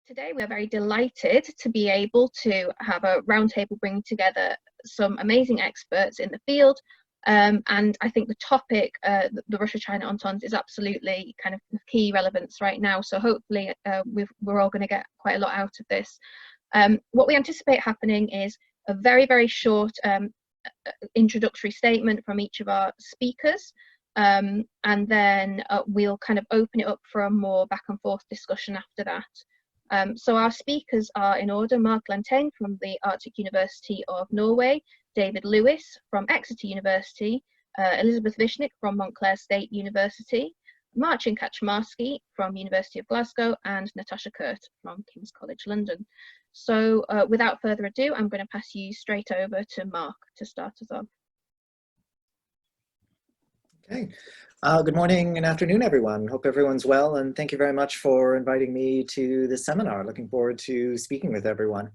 Today we are very delighted to be able to have a roundtable bringing together some amazing experts in the field, and I think the topic, the Russia-China entente, is absolutely kind of key relevance right now. So hopefully we're all going to get quite a lot out of this. What we anticipate happening is a very short introductory statement from each of our speakers, and then we'll kind of open it up for a more back and forth discussion after that. So our speakers are in order: Marc from the Arctic University of Norway, David Lewis from Exeter University, Elizabeth Wishnick from Montclair State University, Marcin Kaczmarski from University of Glasgow, and Natasha Kuhrt from King's College London. So without further ado, I'm going to pass you straight over to Marc to start us off. Okay. Good morning and afternoon, everyone. Hope everyone's well, and thank you very much for inviting me to this seminar. Looking forward to speaking with everyone.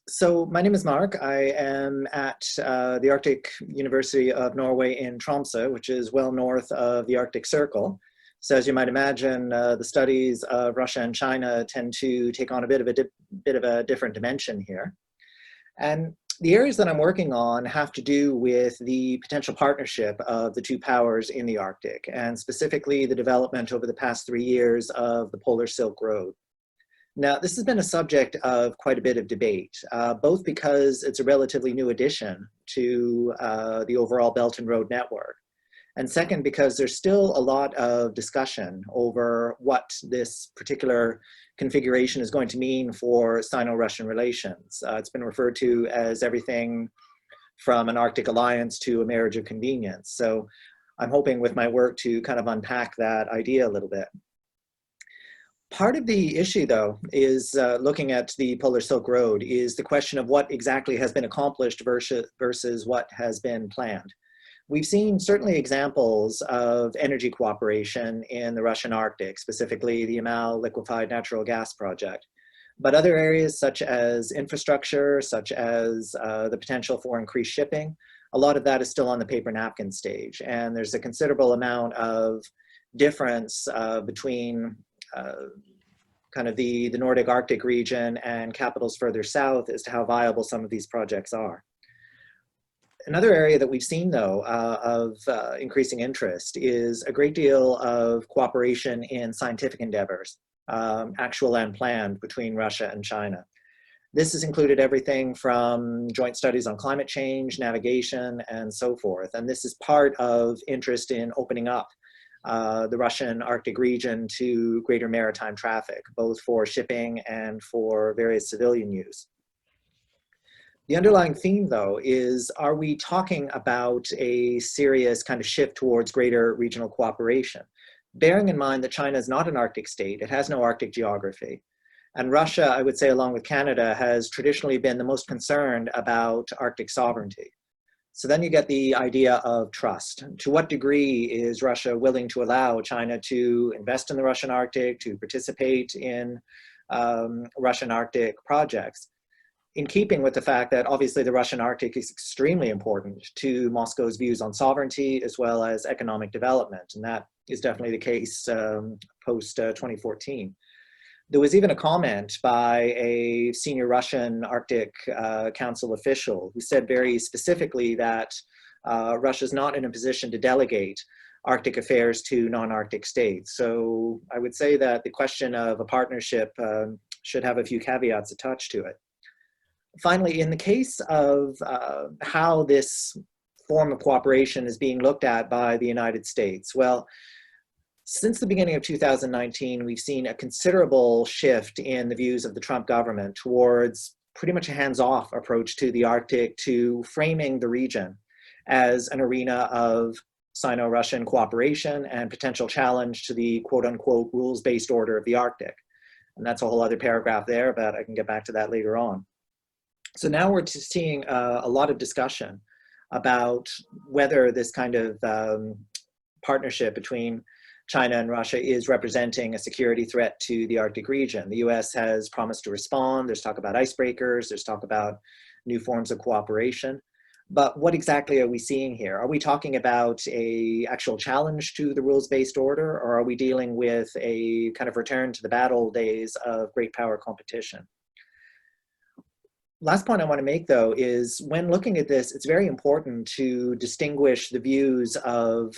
So my name is Marc. I am at the Arctic University of Norway in Tromsø, which is well north of the Arctic Circle. So as you might imagine, the studies of Russia and China tend to take on a bit of a different dimension here. And the areas that I'm working on have to do with the potential partnership of the two powers in the Arctic, and specifically the development over the past 3 years of the Polar Silk Road. Now, this has been a subject of quite a bit of debate, both because it's a relatively new addition to the overall Belt and Road network, and second, because there's still a lot of discussion over what this particular configuration is going to mean for Sino-Russian relations. It's been referred to as everything from an Arctic alliance to a marriage of convenience. So I'm hoping with my work to kind of unpack that idea a little bit. Part of the issue, though, is looking at the Polar Silk Road is the question of what exactly has been accomplished versus what has been planned. We've seen certainly examples of energy cooperation in the Russian Arctic, specifically the Yamal liquefied natural gas project. But other areas such as infrastructure, such as the potential for increased shipping, a lot of that is still on the paper napkin stage. And there's a considerable amount of difference between kind of the Nordic Arctic region and capitals further south as to how viable some of these projects are. Another area that we've seen, though, of increasing interest is a great deal of cooperation in scientific endeavors, actual and planned, between Russia and China. This has included everything from joint studies on climate change, navigation, and so forth. And this is part of interest in opening up the Russian Arctic region to greater maritime traffic, both for shipping and for various civilian use. The underlying theme, though, is, are we talking about a serious kind of shift towards greater regional cooperation? Bearing in mind that China is not an Arctic state, it has no Arctic geography. And Russia, I would say, along with Canada, has traditionally been the most concerned about Arctic sovereignty. So then you get the idea of trust. To what degree is Russia willing to allow China to invest in the Russian Arctic, to participate in Russian Arctic projects? In keeping with the fact that obviously the Russian Arctic is extremely important to Moscow's views on sovereignty as well as economic development, and that is definitely the case post-2014. There was even a comment by a senior Russian Arctic Council official who said very specifically that Russia is not in a position to delegate Arctic affairs to non-Arctic states. So I would say that the question of a partnership should have a few caveats attached to it. Finally, in the case of how this form of cooperation is being looked at by the United States, well, since the beginning of 2019, we've seen a considerable shift in the views of the Trump government towards pretty much a hands-off approach to the Arctic, to framing the region as an arena of Sino-Russian cooperation and potential challenge to the quote-unquote rules-based order of the Arctic. And that's a whole other paragraph there, but I can get back to that later on. So now we're seeing a lot of discussion about whether this kind of partnership between China and Russia is representing a security threat to the Arctic region. The US has promised to respond. There's talk about icebreakers. There's talk about new forms of cooperation. But what exactly are we seeing here? Are we talking about an actual challenge to the rules-based order, or are we dealing with a kind of return to the bad old days of great power competition? Last point I want to make, though, is when looking at this, it's very important to distinguish the views of,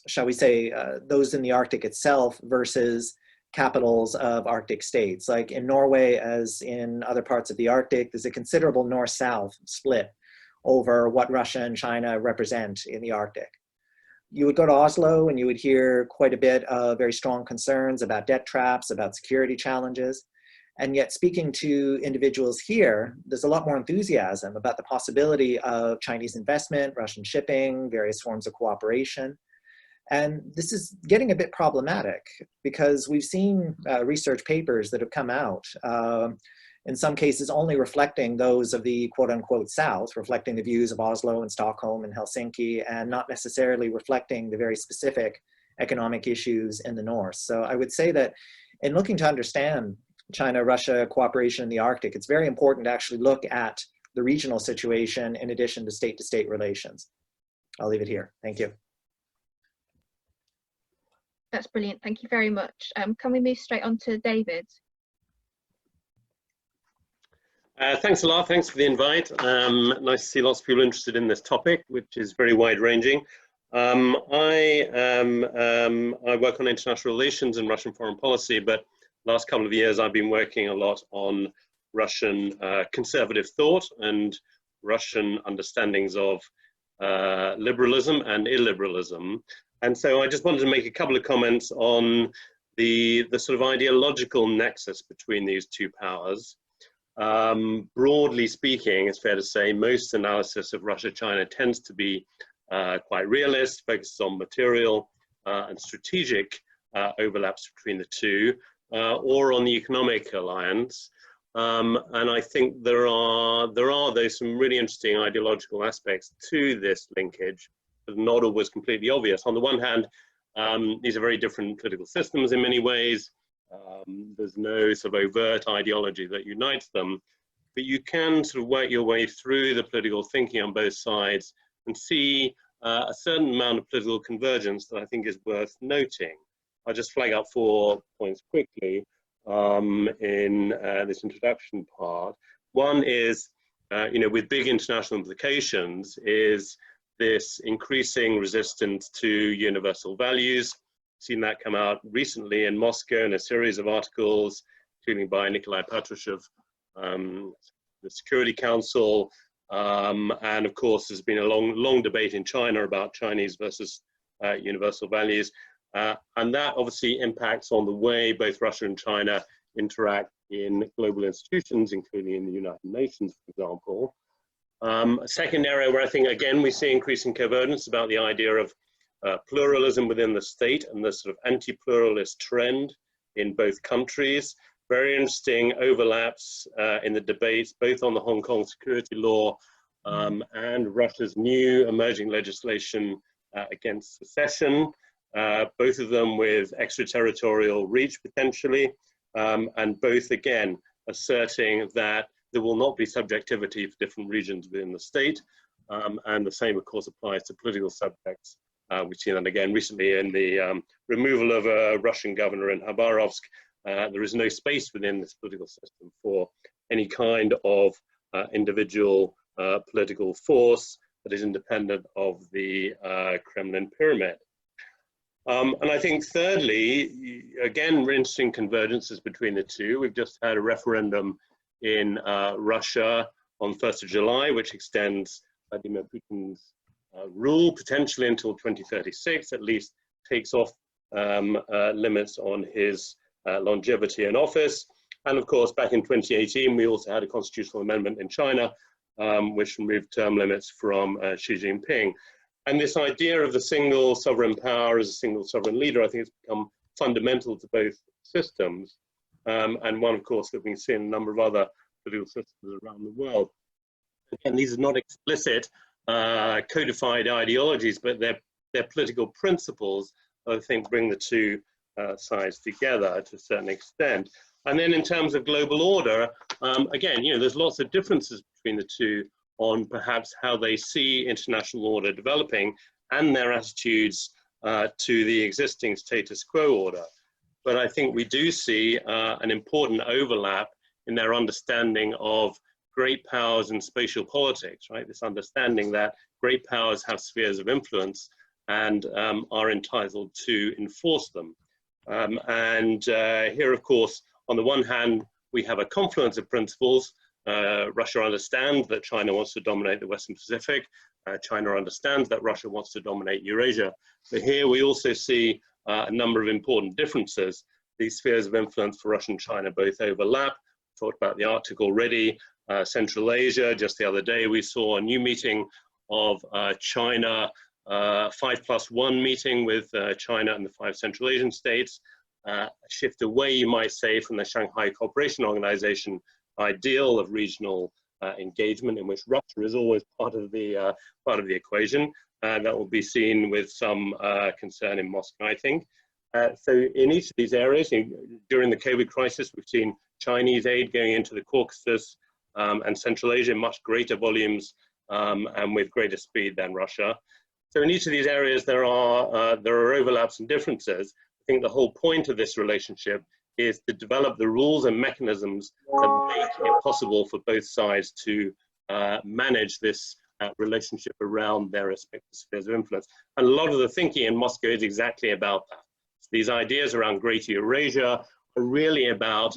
shall we say, those in the Arctic itself versus capitals of Arctic states. Like in Norway, as in other parts of the Arctic, there's a considerable north-south split over what Russia and China represent in the Arctic. You would go to Oslo and you would hear quite a bit of very strong concerns about debt traps, about security challenges. And yet speaking to individuals here, there's a lot more enthusiasm about the possibility of Chinese investment, Russian shipping, various forms of cooperation. And this is getting a bit problematic because we've seen research papers that have come out, in some cases only reflecting those of the quote unquote South, reflecting the views of Oslo and Stockholm and Helsinki, and not necessarily reflecting the very specific economic issues in the North. So I would say that in looking to understand China-Russia cooperation in the Arctic, it's very important to actually look at the regional situation in addition to state-to-state relations. I'll leave it here. Thank you. That's brilliant. Thank you very much. Can we move straight on to David? Thanks a lot. Thanks for the invite. Nice to see lots of people interested in this topic, which is very wide-ranging. I work on international relations and Russian foreign policy, but last couple of years I've been working a lot on Russian conservative thought and Russian understandings of liberalism and illiberalism. And so I just wanted to make a couple of comments on the sort of ideological nexus between these two powers. Broadly speaking, it's fair to say most analysis of Russia-China tends to be quite realist, focuses on material and strategic overlaps between the two, or on the economic alliance. And I think there are though some really interesting ideological aspects to this linkage, but not always completely obvious. On the one hand, these are very different political systems in many ways. There's no sort of overt ideology that unites them, but you can sort of work your way through the political thinking on both sides and see a certain amount of political convergence that I think is worth noting. I'll just flag up 4 points quickly in this introduction part. One is, with big international implications, is this increasing resistance to universal values. Seen that come out recently in Moscow in a series of articles, including by Nikolai Patrushev, the Security Council, and of course there's been a long debate in China about Chinese versus universal values, and that obviously impacts on the way both Russia and China interact in global institutions, including in the United Nations, for example. A second area where I think, again, we see increasing convergence about the idea of pluralism within the state and the sort of anti-pluralist trend in both countries. Very interesting overlaps in the debates, both on the Hong Kong security law and Russia's new emerging legislation against secession, both of them with extraterritorial reach potentially, and both again asserting that there will not be subjectivity for different regions within the state, and the same of course applies to political subjects. We've seen that again recently in the removal of a Russian governor in Khabarovsk. There is no space within this political system for any kind of individual political force that is independent of the Kremlin pyramid. And I think thirdly, again, interesting convergences between the two. We've just had a referendum in Russia on 1st of July, which extends Vladimir Putin's rule potentially until 2036, at least takes off limits on his longevity in office. And of course, back in 2018, we also had a constitutional amendment in China, which removed term limits from Xi Jinping. And this idea of the single sovereign power as a single sovereign leader, I think has become fundamental to both systems. And one, of course, that we see in a number of other political systems around the world. Again, these are not explicit codified ideologies, but they're political principles that I think bring the two sides together to a certain extent. And then in terms of global order, again, there's lots of differences between the two on perhaps how they see international order developing and their attitudes to the existing status quo order. But I think we do see an important overlap in their understanding of great powers and spatial politics, right? This understanding that great powers have spheres of influence and are entitled to enforce them. Here, of course, on the one hand, we have a confluence of principles. Russia understands that China wants to dominate the Western Pacific. China understands that Russia wants to dominate Eurasia. But here we also see a number of important differences. These spheres of influence for Russia and China both overlap. Talked about the Arctic already. Central Asia, just the other day, we saw a new meeting of China, 5+1 meeting with China and the 5 Central Asian states. A shift away, you might say, from the Shanghai Cooperation Organization ideal of regional engagement, in which Russia is always part of the equation. That will be seen with some concern in Moscow, I think. So in each of these areas, during the COVID crisis, we've seen Chinese aid going into the Caucasus and Central Asia in much greater volumes and with greater speed than Russia. So in each of these areas, there are overlaps and differences. I think the whole point of this relationship is to develop the rules and mechanisms that make it possible for both sides to manage this relationship around their respective spheres of influence. And a lot of the thinking in Moscow is exactly about that. So these ideas around Greater Eurasia are really about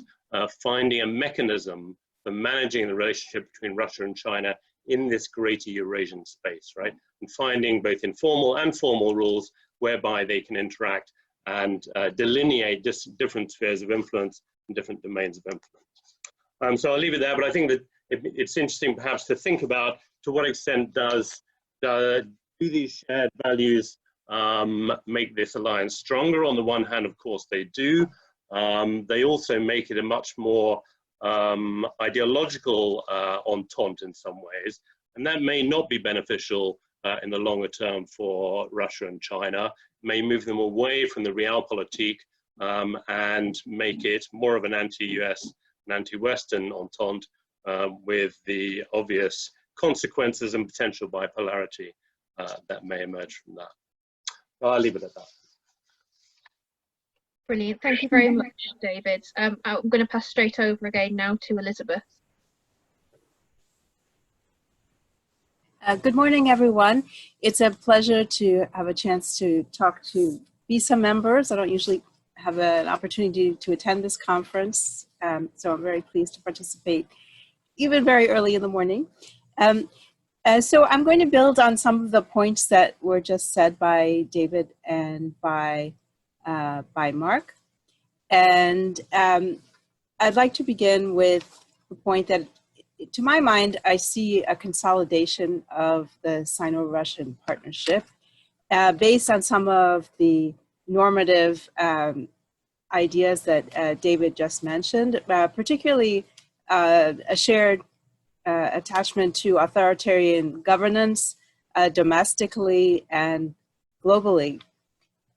finding a mechanism for managing the relationship between Russia and China in this Greater Eurasian space, right? And finding both informal and formal rules whereby they can interact and delineate different spheres of influence and different domains of influence. So I'll leave it there, but I think that it's interesting perhaps to think about to what extent do these shared values make this alliance stronger? On the one hand, of course, they do. They also make it a much more ideological entente in some ways, and that may not be beneficial in the longer term for Russia and China. May move them away from the realpolitik and make it more of an anti-US and anti-Western entente with the obvious consequences and potential bipolarity that may emerge from that. I'll leave it at that. Brilliant. Thank you very much, David. I'm going to pass straight over again now to Elizabeth. Good morning, everyone. It's a pleasure to have a chance to talk to VISA members. I don't usually have an opportunity to attend this conference, so I'm very pleased to participate, even very early in the morning. So I'm going to build on some of the points that were just said by David and by Marc. And I'd like to begin with the point that, to my mind, I see a consolidation of the Sino-Russian partnership based on some of the normative ideas that David just mentioned, particularly a shared attachment to authoritarian governance domestically and globally.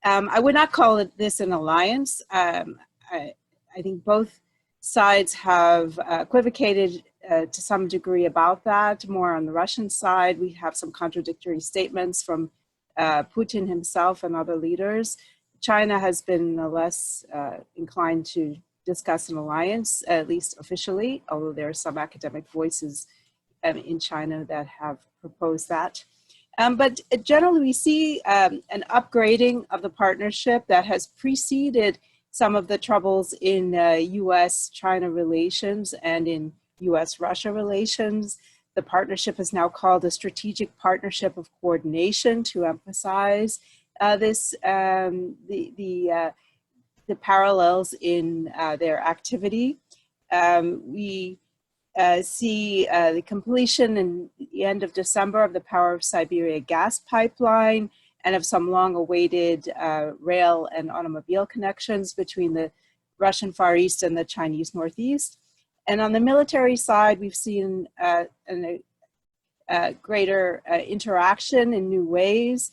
I would not call this an alliance. I think both sides have equivocated to some degree about that. More on the Russian side, we have some contradictory statements from Putin himself and other leaders. China has been less inclined to discuss an alliance, at least officially, although there are some academic voices in China that have proposed that. But generally, we see an upgrading of the partnership that has preceded some of the troubles in US-China relations and in US-Russia relations. The partnership is now called a strategic partnership of coordination to emphasize the parallels in their activity. We see the completion in the end of December of the Power of Siberia gas pipeline and of some long-awaited rail and automobile connections between the Russian Far East and the Chinese Northeast. And on the military side, we've seen a greater interaction in new ways,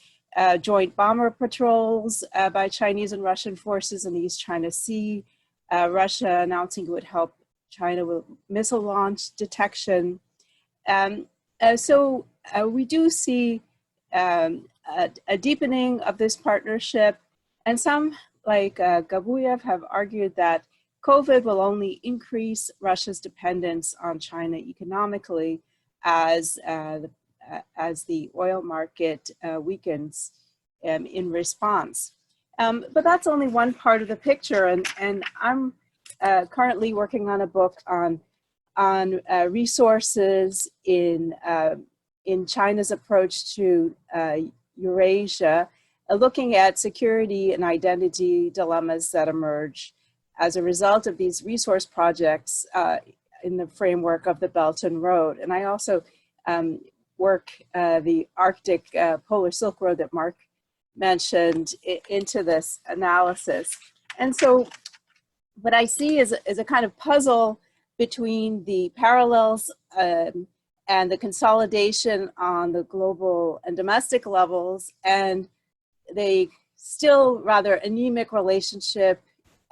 joint bomber patrols by Chinese and Russian forces in the East China Sea, Russia announcing it would help China with missile launch detection. We do see a deepening of this partnership, and some, like Gabuyev, have argued that COVID will only increase Russia's dependence on China economically as the oil market weakens in response. But that's only one part of the picture, and I'm currently working on a book on resources in China's approach to Eurasia, looking at security and identity dilemmas that emerge as a result of these resource projects in the framework of the Belt and Road. And I also work the Arctic Polar Silk Road that Marc mentioned into this analysis. And so what I see is a kind of puzzle between the parallels and the consolidation on the global and domestic levels, and the still rather anemic relationship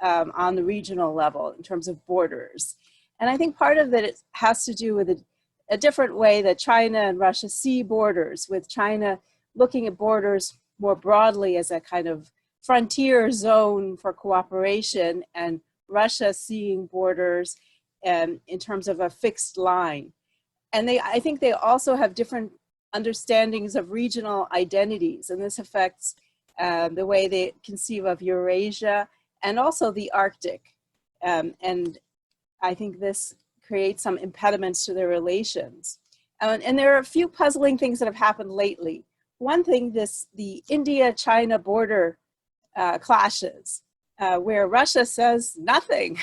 on the regional level in terms of borders. And I think part of it has to do with a different way that China and Russia see borders, with China looking at borders more broadly as a kind of frontier zone for cooperation, and Russia seeing borders in terms of a fixed line. And I think they also have different understandings of regional identities, and this affects the way they conceive of Eurasia and also the Arctic. And I think this creates some impediments to their relations. And there are a few puzzling things that have happened lately. One thing, the India-China border clashes, where Russia says nothing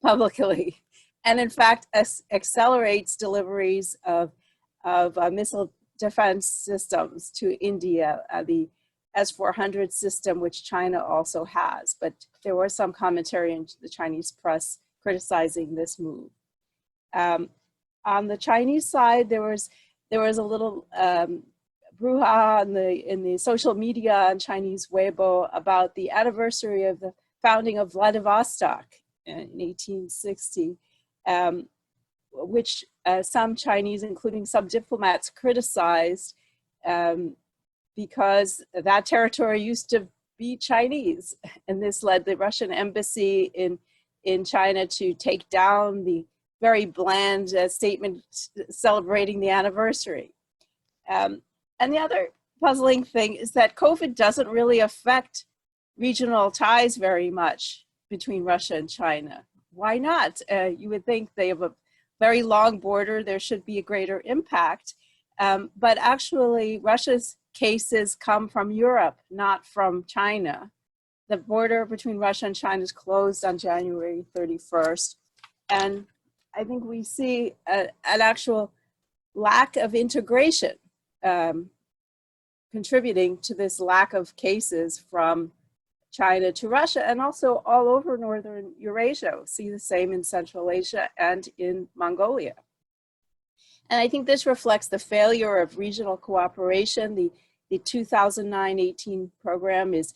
publicly, and in fact accelerates deliveries of missile defense systems to India, the S-400 system, which China also has. But there was some commentary in the Chinese press criticizing this move. On the Chinese side, there was a little brouhaha in the social media on Chinese Weibo about the anniversary of the founding of Vladivostok in 1860, which some Chinese, including some diplomats, criticized because that territory used to be Chinese, and this led the Russian embassy in China to take down the very bland statement celebrating the anniversary. And the other puzzling thing is that COVID doesn't really affect regional ties very much between Russia and China. Why not? You would think they have a very long border, there should be a greater impact. But actually, Russia's cases come from Europe, not from China. The border between Russia and China is closed on January 31st. And I think we see an actual lack of integration contributing to this lack of cases from China to Russia, and also all over northern Eurasia. We see the same in Central Asia and in Mongolia. And I think this reflects the failure of regional cooperation. The 2009-18 program is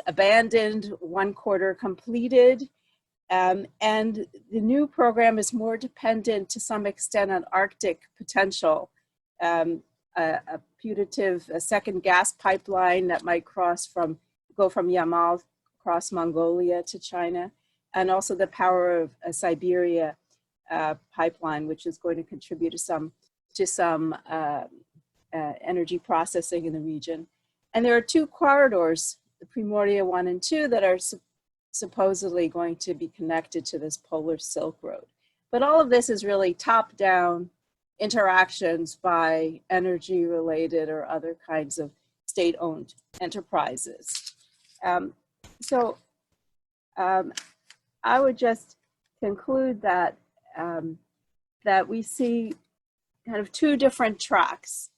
abandoned, 1 quarter completed. And the new program is more dependent to some extent on Arctic potential, a putative second gas pipeline that might go from Yamal across Mongolia to China, and also the power of a Siberia pipeline, which is going to contribute to some energy processing in the region. And there are 2 corridors, the Primordia 1 and 2, that are supposedly going to be connected to this Polar Silk Road. But all of this is really top-down interactions by energy-related or other kinds of state-owned enterprises. I would just conclude that that we see kind of 2 different tracks.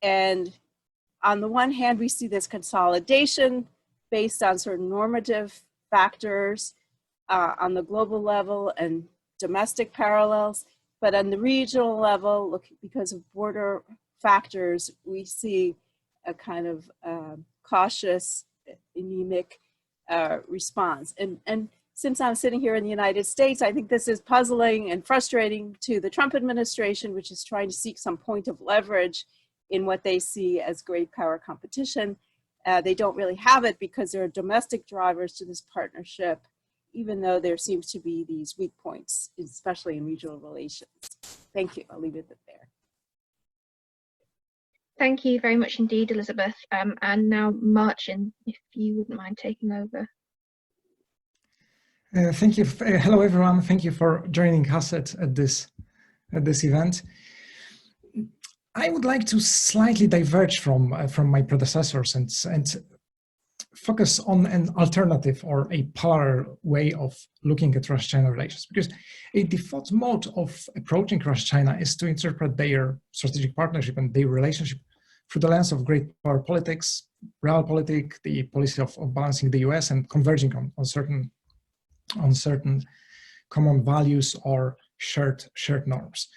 And on the one hand, we see this consolidation based on certain normative factors on the global level and domestic parallels. But on the regional level, because of border factors, we see a kind of cautious, anemic response. And since I'm sitting here in the United States, I think this is puzzling and frustrating to the Trump administration, which is trying to seek some point of leverage in what they see as great power competition. They don't really have it because there are domestic drivers to this partnership, even though there seems to be these weak points, especially in regional relations. Thank you. I'll leave it there. Thank you very much indeed, Elizabeth. And now Marcin, if you wouldn't mind taking over. Thank you. Hello, everyone. Thank you for joining us at this event. I would like to slightly diverge from my predecessors and focus on an alternative or a parallel way of looking at Russia-China relations, because a default mode of approaching Russia-China is to interpret their strategic partnership and their relationship through the lens of great power politics, realpolitik, the policy of balancing the US and converging on certain common values or shared norms.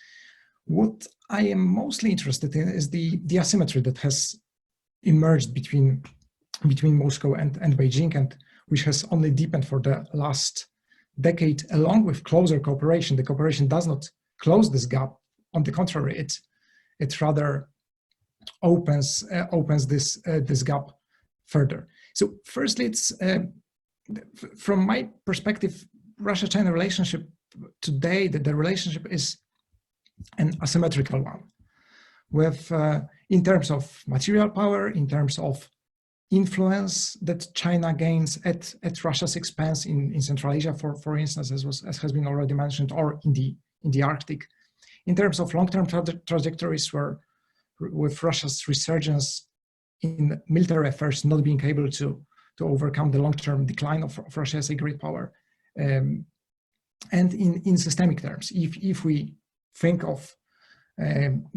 What I am mostly interested in is the asymmetry that has emerged between Moscow and Beijing, and which has only deepened for the last decade, along with closer cooperation. The cooperation does not close this gap. On the contrary, it rather opens this gap further. So firstly, it's from my perspective, Russia-China relationship today, the relationship is an asymmetrical one, with in terms of material power, in terms of influence that China gains at Russia's expense in Central Asia, for instance, as has been already mentioned, or in the Arctic, in terms of long-term trajectories, where with Russia's resurgence in military affairs not being able to overcome the long-term decline of Russia as a great power, and in systemic terms, if we think of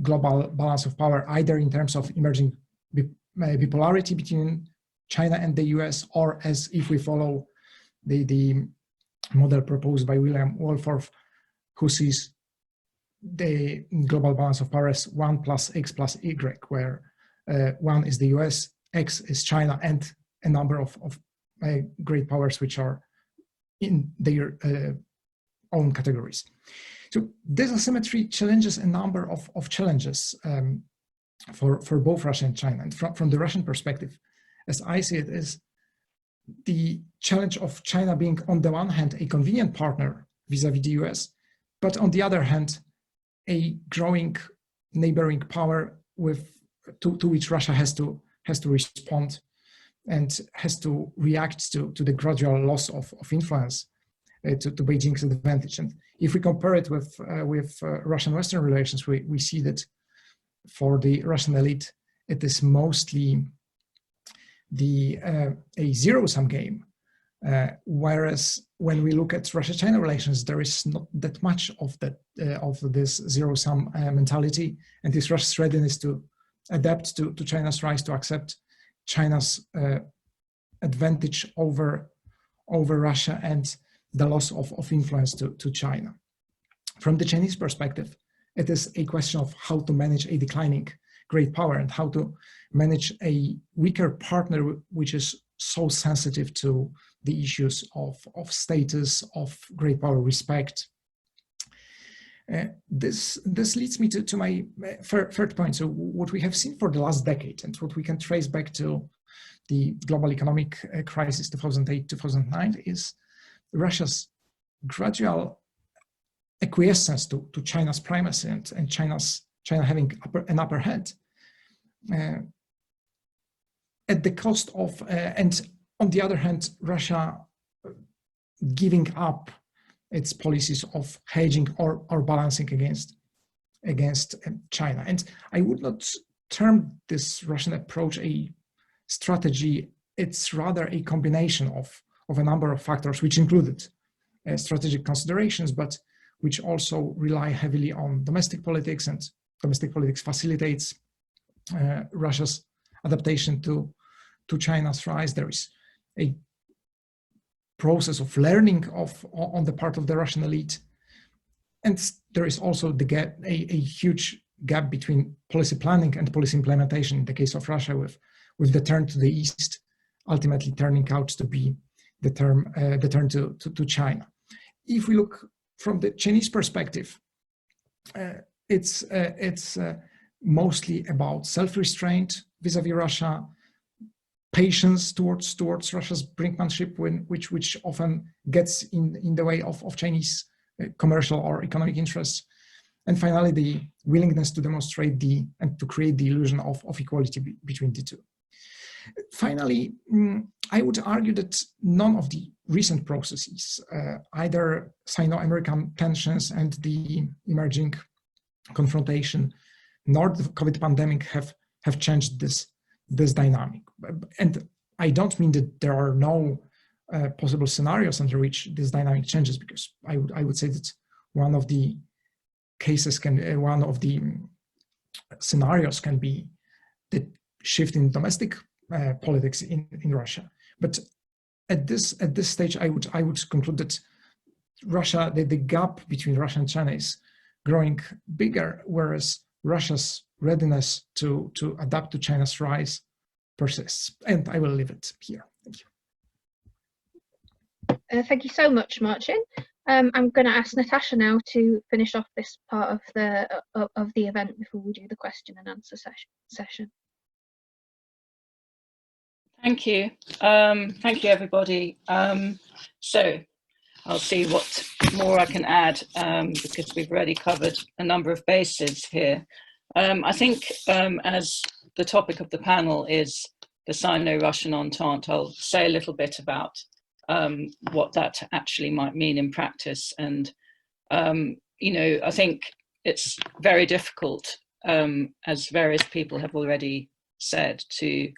global balance of power, either in terms of emerging bipolarity between China and the US, or as if we follow the model proposed by William Wolford, who sees the global balance of power as 1 + X + Y, where 1 is the US, X is China, and a number of great powers which are in their own categories. So this asymmetry challenges a number of challenges for both Russia and China. And from the Russian perspective, as I see it, is the challenge of China being, on the one hand, a convenient partner vis-a-vis the US, but on the other hand, a growing neighboring power to which Russia has to respond and has to react to the gradual loss of influence to Beijing's advantage. And if we compare it with Russian-Western relations, we see that for the Russian elite, it is mostly a zero-sum game, whereas when we look at Russia-China relations, there is not that much of this zero-sum mentality, and this Russia's readiness to adapt to China's rise, to accept China's advantage over Russia and the loss of influence to China. From the Chinese perspective, it is a question of how to manage a declining great power and how to manage a weaker partner which is so sensitive to the issues of status, of great power respect. This leads me to my third point. So what we have seen for the last decade, and what we can trace back to the global economic crisis 2008-2009, is Russia's gradual acquiescence to China's primacy and China having an upper hand at the cost of, and on the other hand, Russia giving up its policies of hedging or balancing against China. And I would not term this Russian approach a strategy. It's rather a combination of a number of factors, which included strategic considerations, but which also rely heavily on domestic politics, and domestic politics facilitates Russia's adaptation to China's rise. There is a process of learning on the part of the Russian elite, and there is also a huge gap between policy planning and policy implementation in the case of Russia, with the turn to the east ultimately turning out to be the turn to China. If we look from the Chinese perspective, it's mostly about self-restraint vis-a-vis Russia, patience towards Russia's brinkmanship, which often gets in the way of Chinese commercial or economic interests, and finally the willingness to demonstrate and to create the illusion of equality between the two. Finally, I would argue that none of the recent processes, either Sino-American tensions and the emerging confrontation, nor the COVID pandemic have changed this dynamic. And I don't mean that there are no possible scenarios under which this dynamic changes, because I would say that one of the scenarios can be the shift in domestic politics in Russia. But at this stage, I would conclude that Russia, the gap between Russia and China is growing bigger, whereas Russia's readiness to adapt to China's rise persists. And I will leave it here. Thank you. Thank you so much, Marcin. I'm going to ask Natasha now to finish off this part of the event before we do the question and answer session. Thank you. Thank you, everybody. So I'll see what more I can add, because we've already covered a number of bases here. I think as the topic of the panel is the Sino-Russian entente, I'll say a little bit about what that actually might mean in practice. And, you know, I think it's very difficult, as various people have already said, to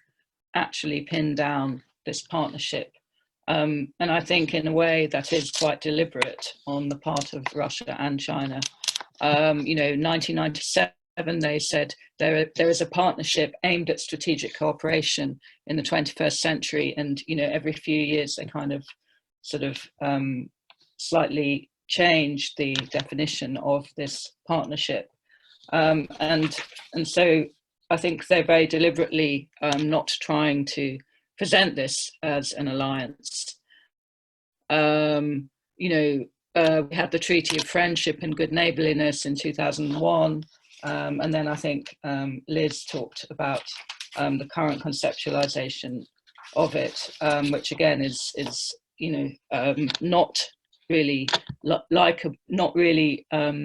actually pin down this partnership. And I think in a way that is quite deliberate on the part of Russia and China. You know, 1997, they said there is a partnership aimed at strategic cooperation in the 21st century. And, you know, every few years they kind of sort of slightly changed the definition of this partnership. And so I think they're very deliberately not trying to present this as an alliance. You know, we had the Treaty of Friendship and Good Neighbourliness in 2001, and then I think Liz talked about the current conceptualization of it, which again is you know not really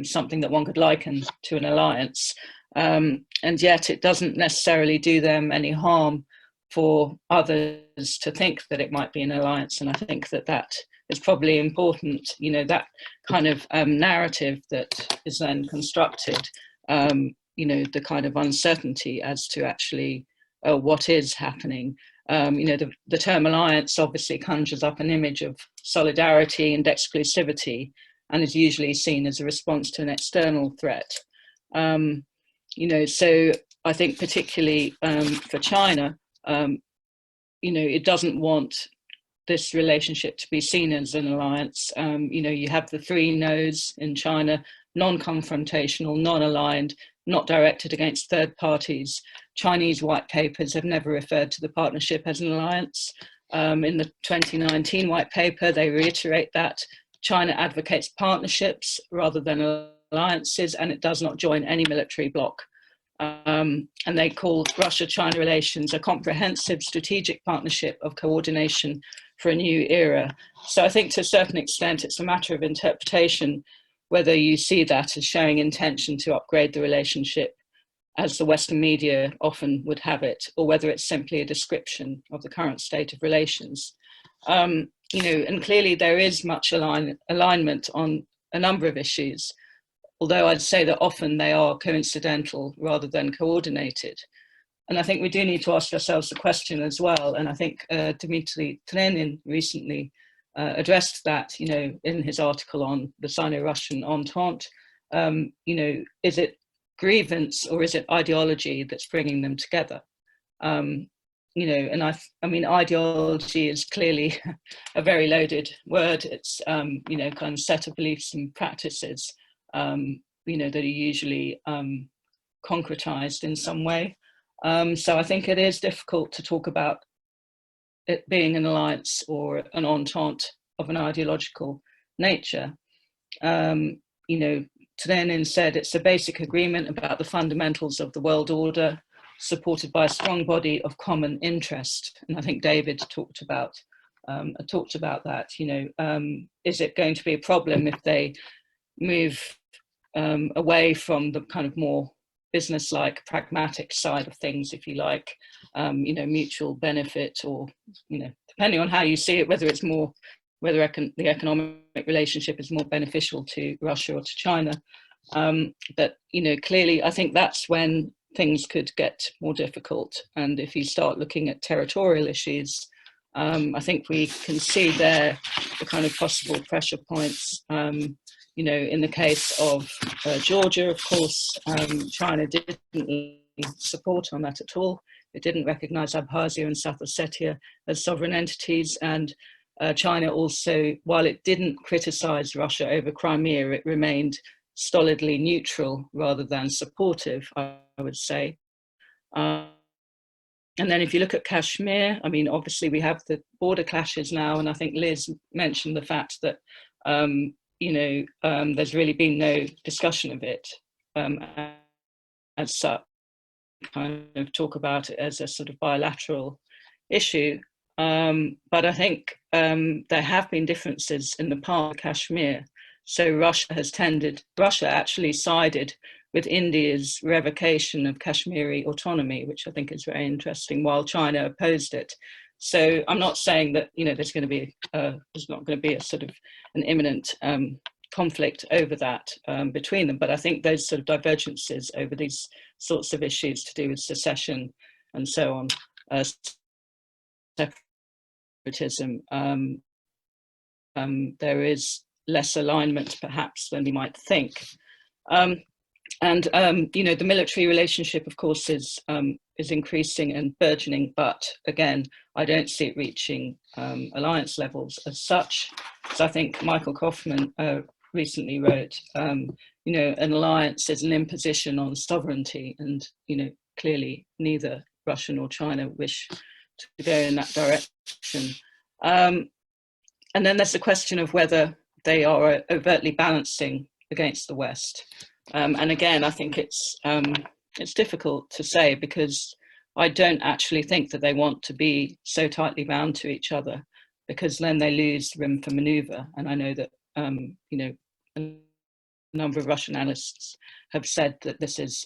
something that one could liken to an alliance, and yet it doesn't necessarily do them any harm for others to think that it might be an alliance. And I think that is probably important, you know, that kind of narrative that is then constructed, you know, the kind of uncertainty as to actually what is happening. You know, the term alliance obviously conjures up an image of solidarity and exclusivity, and is usually seen as a response to an external threat. You know, so I think particularly for China, you know, it doesn't want this relationship to be seen as an alliance. You know, you have the three no's in China: non-confrontational, non-aligned, not directed against third parties. Chinese white papers have never referred to the partnership as an alliance. In the 2019 white paper, they reiterate that China advocates partnerships rather than alliances, and it does not join any military bloc. And they call Russia-China relations a comprehensive strategic partnership of coordination for a new era. So I think to a certain extent, it's a matter of interpretation, whether you see that as showing intention to upgrade the relationship as the Western media often would have it, or whether it's simply a description of the current state of relations. You know, and clearly there is much alignment on a number of issues, although I'd say that often they are coincidental rather than coordinated. And I think we do need to ask ourselves the question as well, and I think Dmitry Trenin recently addressed that, you know, in his article on the Sino-Russian entente. You know, is it grievance or is it ideology that's bringing them together? You know, and I mean, ideology is clearly a very loaded word. It's, you know, kind of set of beliefs and practices, you know, that are usually concretized in some way. So I think it is difficult to talk about it being an alliance or an entente of an ideological nature. You know, Lenin said it's a basic agreement about the fundamentals of the world order, supported by a strong body of common interest. And I think David talked about that. You know, is it going to be a problem if they move away from the kind of more business-like, pragmatic side of things, if you like, you know, mutual benefit, or, you know, depending on how you see it, whether it's more, whether the economic relationship is more beneficial to Russia or to China. But, you know, clearly, I think that's when things could get more difficult. And if you start looking at territorial issues, I think we can see there the kind of possible pressure points. You know, in the case of Georgia, of course, China didn't support on that at all. It didn't recognize Abkhazia and South Ossetia as sovereign entities. And China also, while it didn't criticize Russia over Crimea, it remained stolidly neutral rather than supportive, I would say. And then if you look at Kashmir, I mean, obviously we have the border clashes now, and I think Liz mentioned the fact that, you know, there's really been no discussion of it as such. Kind of talk about it as a sort of bilateral issue. But I think there have been differences in the past of Kashmir. So Russia actually sided with India's revocation of Kashmiri autonomy, which I think is very interesting, while China opposed it. So I'm not saying that, you know, there's not going to be a sort of an imminent conflict over that between them, but I think those sort of divergences over these sorts of issues to do with secession and so on, separatism, there is less alignment perhaps than we might think. And you know, the military relationship, of course, is increasing and burgeoning, but again, I don't see it reaching alliance levels as such. So I think Michael Kaufman recently wrote, you know, an alliance is an imposition on sovereignty, and, you know, clearly neither Russia nor China wish to go in that direction. And then there's the question of whether they are overtly balancing against the West. And again, I think it's difficult to say, because I don't actually think that they want to be so tightly bound to each other, because then they lose room for maneuver. And I know that, you know, a number of Russian analysts have said that this is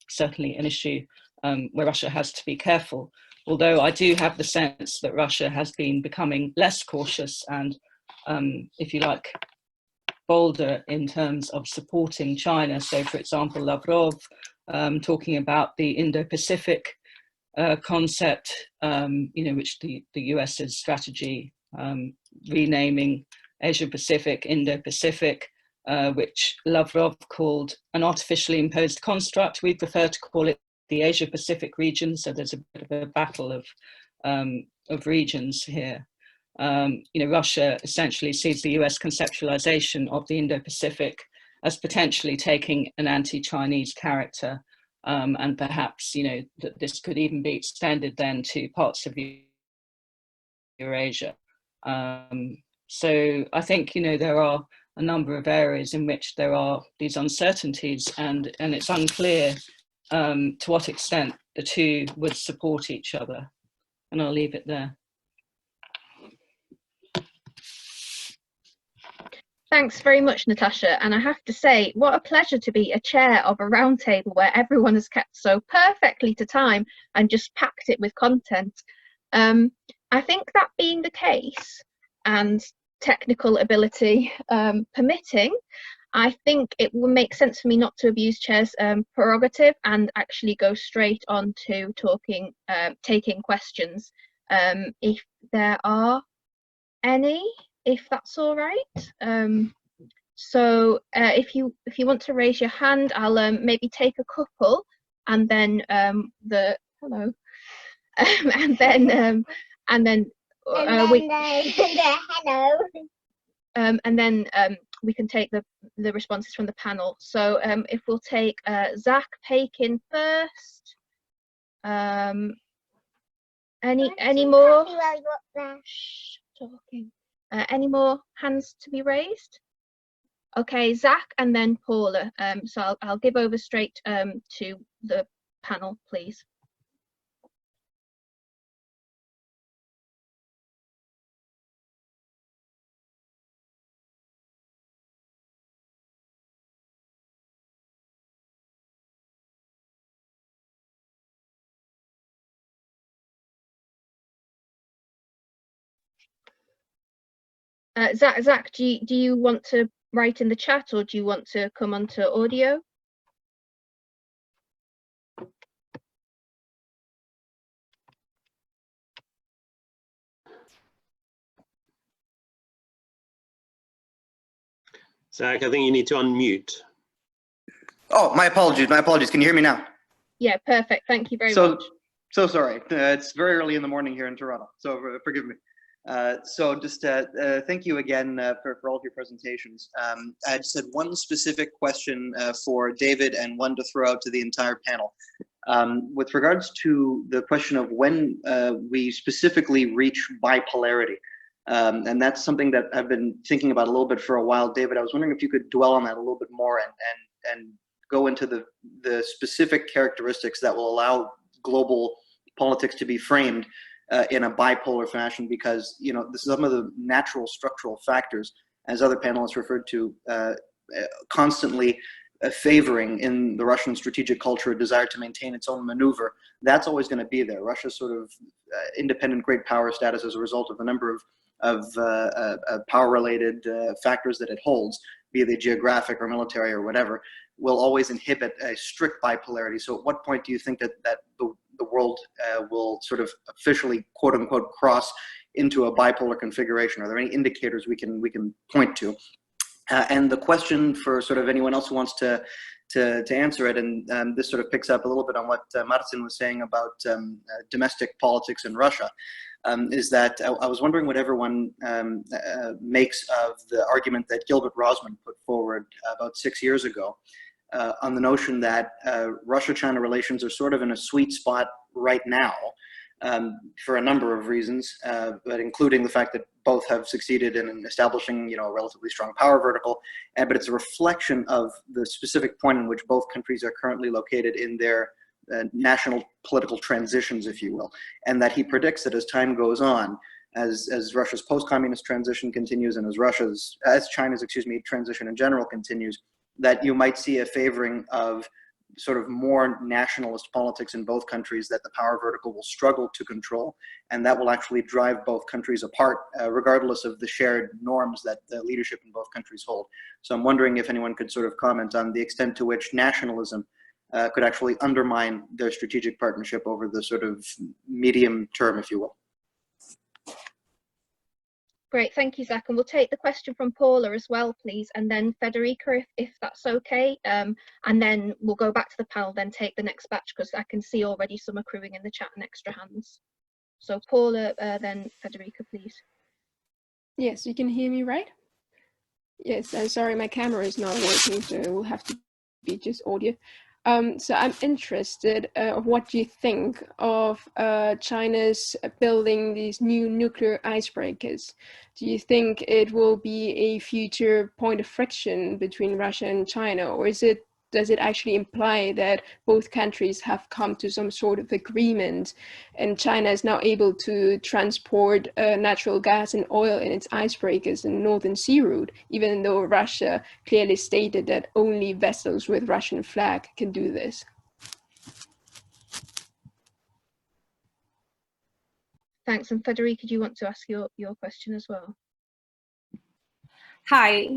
certainly an issue where Russia has to be careful. Although I do have the sense that Russia has been becoming less cautious and, if you like, bolder in terms of supporting China. So, for example, Lavrov talking about the Indo-Pacific concept, you know, which the US's strategy, renaming Asia-Pacific, Indo-Pacific, which Lavrov called an artificially imposed construct. We prefer to call it the Asia-Pacific region. So there's a bit of a battle of regions here. You know, Russia essentially sees the US conceptualization of the Indo-Pacific as potentially taking an anti-Chinese character, and perhaps, you know, that this could even be extended then to parts of Eurasia. So I think, you know, there are a number of areas in which there are these uncertainties, and it's unclear to what extent the two would support each other. And I'll leave it there. Thanks very much, Natasha. And I have to say, what a pleasure to be a chair of a roundtable where everyone has kept so perfectly to time and just packed it with content. I think that being the case, and technical ability permitting, I think it will make sense for me not to abuse chair's prerogative and actually go straight on to taking questions, if there are any, if that's all right. So if you want to raise your hand, I'll maybe take a couple, and then hello, and then we can take the responses from the panel. So if we'll take Zach Pakin first, and Any more? Shh, talking. Any more hands to be raised? Okay, Zach and then Paula. So I'll give over straight to the panel, please. Zach, do you want to write in the chat, or do you want to come onto audio? Zach, I think you need to unmute. Oh, my apologies. My apologies. Can you hear me now? Yeah, perfect. Thank you very much. So sorry. It's very early in the morning here in Toronto, so forgive me. Thank you again for all of your presentations. I just had one specific question for David and one to throw out to the entire panel. With regards to the question of when we specifically reach bipolarity, and that's something that I've been thinking about a little bit for a while. David, I was wondering if you could dwell on that a little bit more and go into the specific characteristics that will allow global politics to be framed in a bipolar fashion, because some of the natural structural factors, as other panelists referred to, constantly favoring in the Russian strategic culture a desire to maintain its own maneuver. That's always going to be there. Russia's sort of independent great power status as a result of a number of power-related factors that it holds, be they geographic or military or whatever, will always inhibit a strict bipolarity. So at what point do you think that the world will sort of officially, quote unquote, cross into a bipolar configuration? Are there any indicators we can point to? And the question for sort of anyone else who wants to answer it, and this sort of picks up a little bit on what Marcin was saying about domestic politics in Russia, is that I was wondering what everyone makes of the argument that Gilbert Rosman put forward about 6 years ago, on the notion that Russia-China relations are sort of in a sweet spot right now, for a number of reasons, but including the fact that both have succeeded in establishing, a relatively strong power vertical, but it's a reflection of the specific point in which both countries are currently located in their national political transitions, if you will, and that he predicts that as time goes on, as Russia's post-communist transition continues, and as China's transition in general continues, that you might see a favoring of sort of more nationalist politics in both countries that the power vertical will struggle to control, and that will actually drive both countries apart, regardless of the shared norms that the leadership in both countries hold. So I'm wondering if anyone could sort of comment on the extent to which nationalism could actually undermine their strategic partnership over the sort of medium term, if you will. Great, thank you, Zach. And we'll take the question from Paula as well, please, and then Federica, if that's okay. And then we'll go back to the panel, then take the next batch, because I can see already some accruing in the chat and extra hands. So Paula, then Federica, please. Yes, you can hear me, right? Yes, I'm sorry, my camera is not working, so it will have to be just audio. So I'm interested of what you think of China's building these new nuclear icebreakers. Do you think it will be a future point of friction between Russia and China, or does it actually imply that both countries have come to some sort of agreement and China is now able to transport natural gas and oil in its icebreakers in the Northern Sea route, even though Russia clearly stated that only vessels with Russian flag can do this? Thanks. And Federica, do you want to ask your question as well? Hi,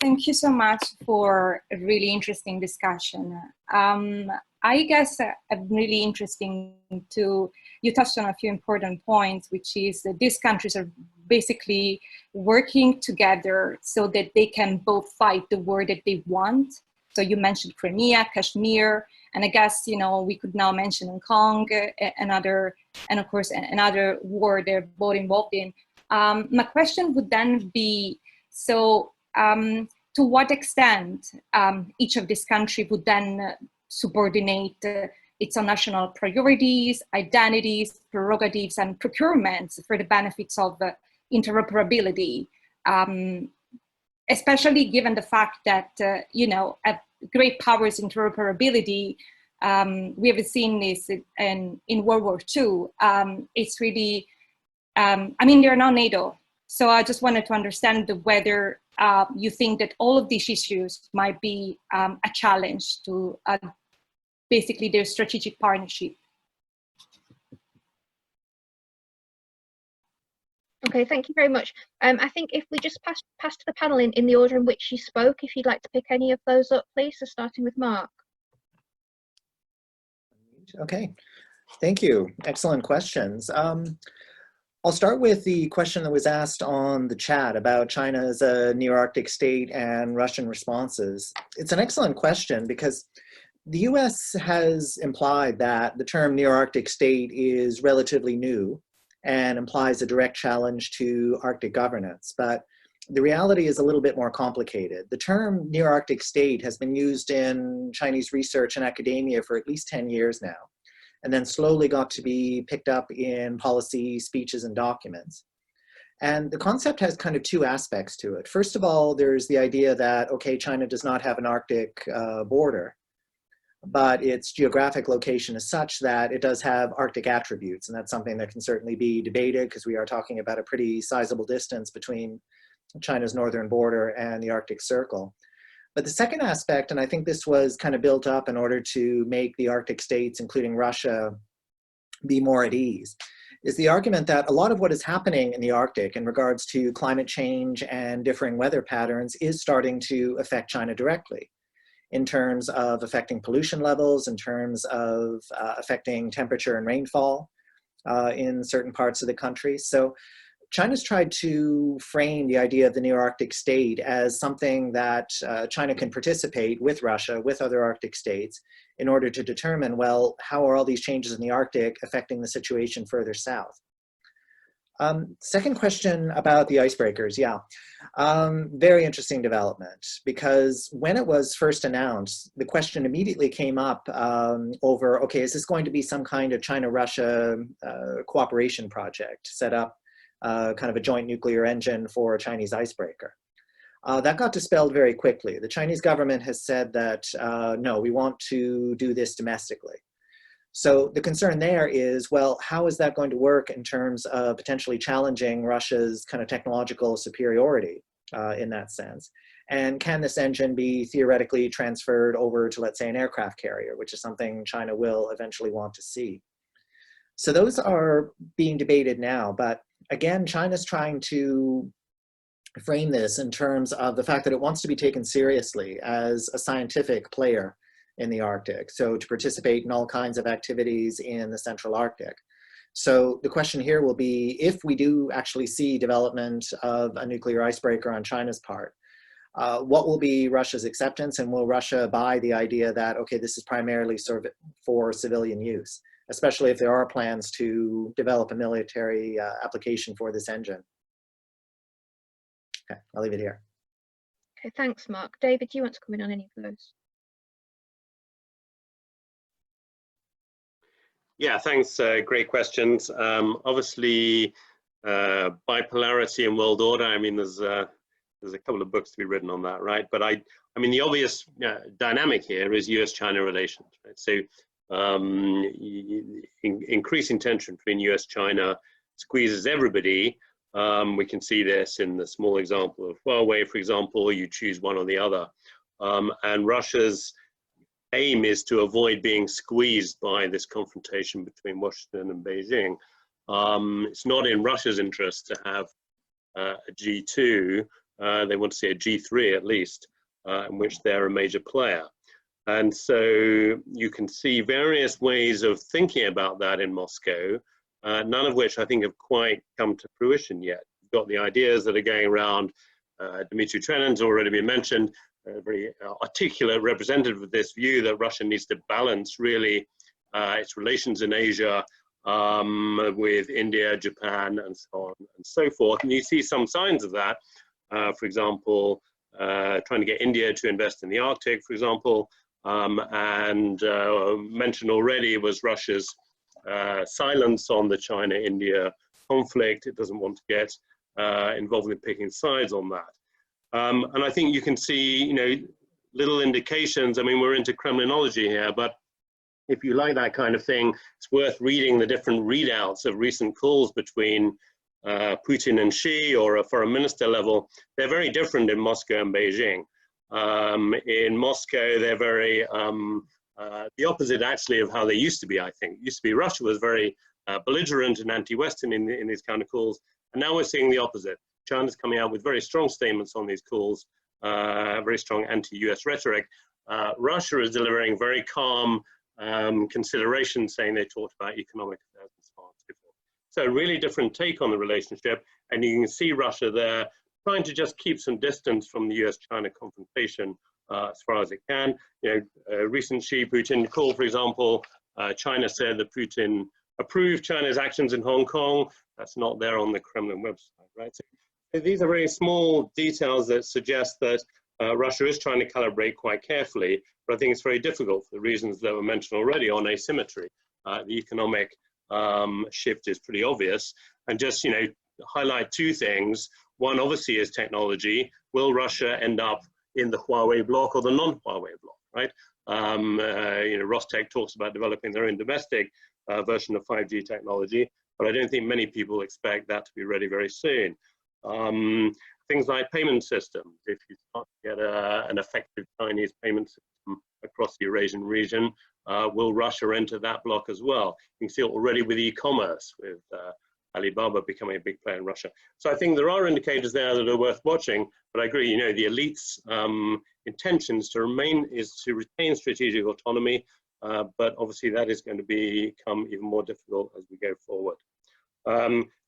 thank you so much for a really interesting discussion. I guess really interesting you touched on a few important points, which is that these countries are basically working together so that they can both fight the war that they want. So you mentioned Crimea, Kashmir, and I guess, we could now mention Hong Kong, and of course, another war they're both involved in. My question would then be, so to what extent each of these countries would then subordinate its own national priorities, identities, prerogatives, and procurements for the benefits of interoperability, especially given the fact that, at great powers interoperability, we have seen this in World War II. It's really, they're not NATO. So I just wanted to understand whether you think that all of these issues might be a challenge to basically their strategic partnership. Okay, thank you very much. I think if we just pass to the panel in the order in which you spoke, if you'd like to pick any of those up, please, so starting with Marc. Okay, thank you. Excellent questions. I'll start with the question that was asked on the chat about China as a neo-Arctic state and Russian responses. It's an excellent question because the US has implied that the term neo-Arctic state is relatively new and implies a direct challenge to Arctic governance. But the reality is a little bit more complicated. The term neo-Arctic state has been used in Chinese research and academia for at least 10 years now, and then slowly got to be picked up in policy, speeches, and documents. And the concept has kind of two aspects to it. First of all, there's the idea that, okay, China does not have an Arctic border, but its geographic location is such that it does have Arctic attributes. And that's something that can certainly be debated because we are talking about a pretty sizable distance between China's northern border and the Arctic Circle. But the second aspect, and I think this was kind of built up in order to make the Arctic states, including Russia, be more at ease, is the argument that a lot of what is happening in the Arctic in regards to climate change and differing weather patterns is starting to affect China directly, in terms of affecting pollution levels, in terms of affecting temperature and rainfall in certain parts of the country. So China's tried to frame the idea of the neo-Arctic state as something that China can participate with Russia, with other Arctic states, in order to determine, well, how are all these changes in the Arctic affecting the situation further south? Second question about the icebreakers, yeah. Very interesting development, because when it was first announced, the question immediately came up over, okay, is this going to be some kind of China-Russia cooperation project, set up kind of a joint nuclear engine for a Chinese icebreaker? That got dispelled very quickly. The Chinese government has said that, no, we want to do this domestically. So the concern there is, well, how is that going to work in terms of potentially challenging Russia's kind of technological superiority in that sense? And can this engine be theoretically transferred over to, let's say, an aircraft carrier, which is something China will eventually want to see? So those are being debated now, but again, China's trying to frame this in terms of the fact that it wants to be taken seriously as a scientific player in the Arctic, so to participate in all kinds of activities in the Central Arctic. So the question here will be, if we do actually see development of a nuclear icebreaker on China's part, what will be Russia's acceptance, and will Russia buy the idea that, okay, this is primarily for civilian use, especially if there are plans to develop a military application for this engine? Okay, I'll leave it here. Okay, thanks, Marc. David, do you want to comment on any of those? Yeah, thanks. Great questions. Obviously, bipolarity and world order. I mean, there's a couple of books to be written on that, right? But I mean, the obvious dynamic here is U.S.-China relations. Right? So, increasing tension between U.S.-China squeezes everybody. We can see this in the small example of Huawei, for example. You choose one or the other, and Russia's aim is to avoid being squeezed by this confrontation between Washington and Beijing. It's not in Russia's interest to have a G2. They want to see a G3 at least, in which they're a major player. And so you can see various ways of thinking about that in Moscow, none of which I think have quite come to fruition yet. You've got the ideas that are going around. Dmitry Trenon's already been mentioned, a very articulate representative of this view that Russia needs to balance really its relations in Asia with India, Japan, and so on and so forth. And you see some signs of that. For example, trying to get India to invest in the Arctic, for example, and mentioned already was Russia's silence on the China-India conflict. It doesn't want to get involved in picking sides on that. And I think you can see, you know, little indications. I mean, we're into Kremlinology here, but if you like that kind of thing, it's worth reading the different readouts of recent calls between Putin and Xi, or a foreign minister level. They're very different in Moscow and Beijing. In Moscow, they're very the opposite actually of how they used to be, I think. It used to be Russia was very belligerent and anti-Western in these kind of calls, and now we're seeing the opposite. China's coming out with very strong statements on these calls, very strong anti-US rhetoric. Russia is delivering very calm considerations, saying they talked about economic affairs and so on and so forth. So a really different take on the relationship, and you can see Russia there trying to just keep some distance from the US-China confrontation as far as it can. You know, recent Xi-Putin call, for example, China said that Putin approved China's actions in Hong Kong. That's not there on the Kremlin website, right? So these are very small details that suggest that Russia is trying to calibrate quite carefully, but I think it's very difficult for the reasons that were mentioned already on asymmetry. The economic shift is pretty obvious, and just, you know, highlight two things. One obviously is technology. Will Russia end up in the Huawei bloc or the non-Huawei bloc, right? You know, Rostec talks about developing their own domestic version of 5G technology, but I don't think many people expect that to be ready very soon. Things like payment systems. If you start to get an effective Chinese payment system across the Eurasian region, will Russia enter that bloc as well? You can see it already with e-commerce, with Alibaba becoming a big player in Russia. So I think there are indicators there that are worth watching, but I agree, you know, the elite's intentions to retain strategic autonomy, but obviously that is going to become even more difficult as we go forward.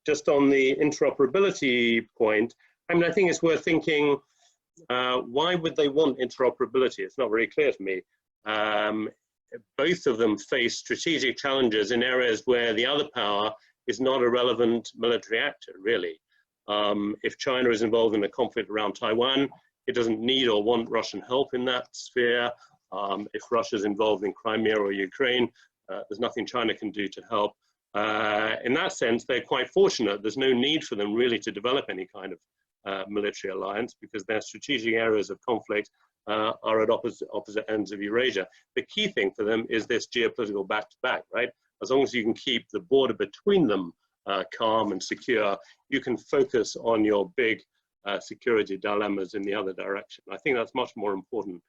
Just on the interoperability point, I mean, I think it's worth thinking, why would they want interoperability? It's not very clear to me. Both of them face strategic challenges in areas where the other power is not a relevant military actor, really. If China is involved in a conflict around Taiwan, it doesn't need or want Russian help in that sphere. If Russia is involved in Crimea or Ukraine, there's nothing China can do to help. In that sense, they're quite fortunate. There's no need for them really to develop any kind of military alliance, because their strategic areas of conflict are at opposite ends of Eurasia. The key thing for them is this geopolitical back-to-back, right? As long as you can keep the border between them calm and secure, you can focus on your big security dilemmas in the other direction. I think that's much more important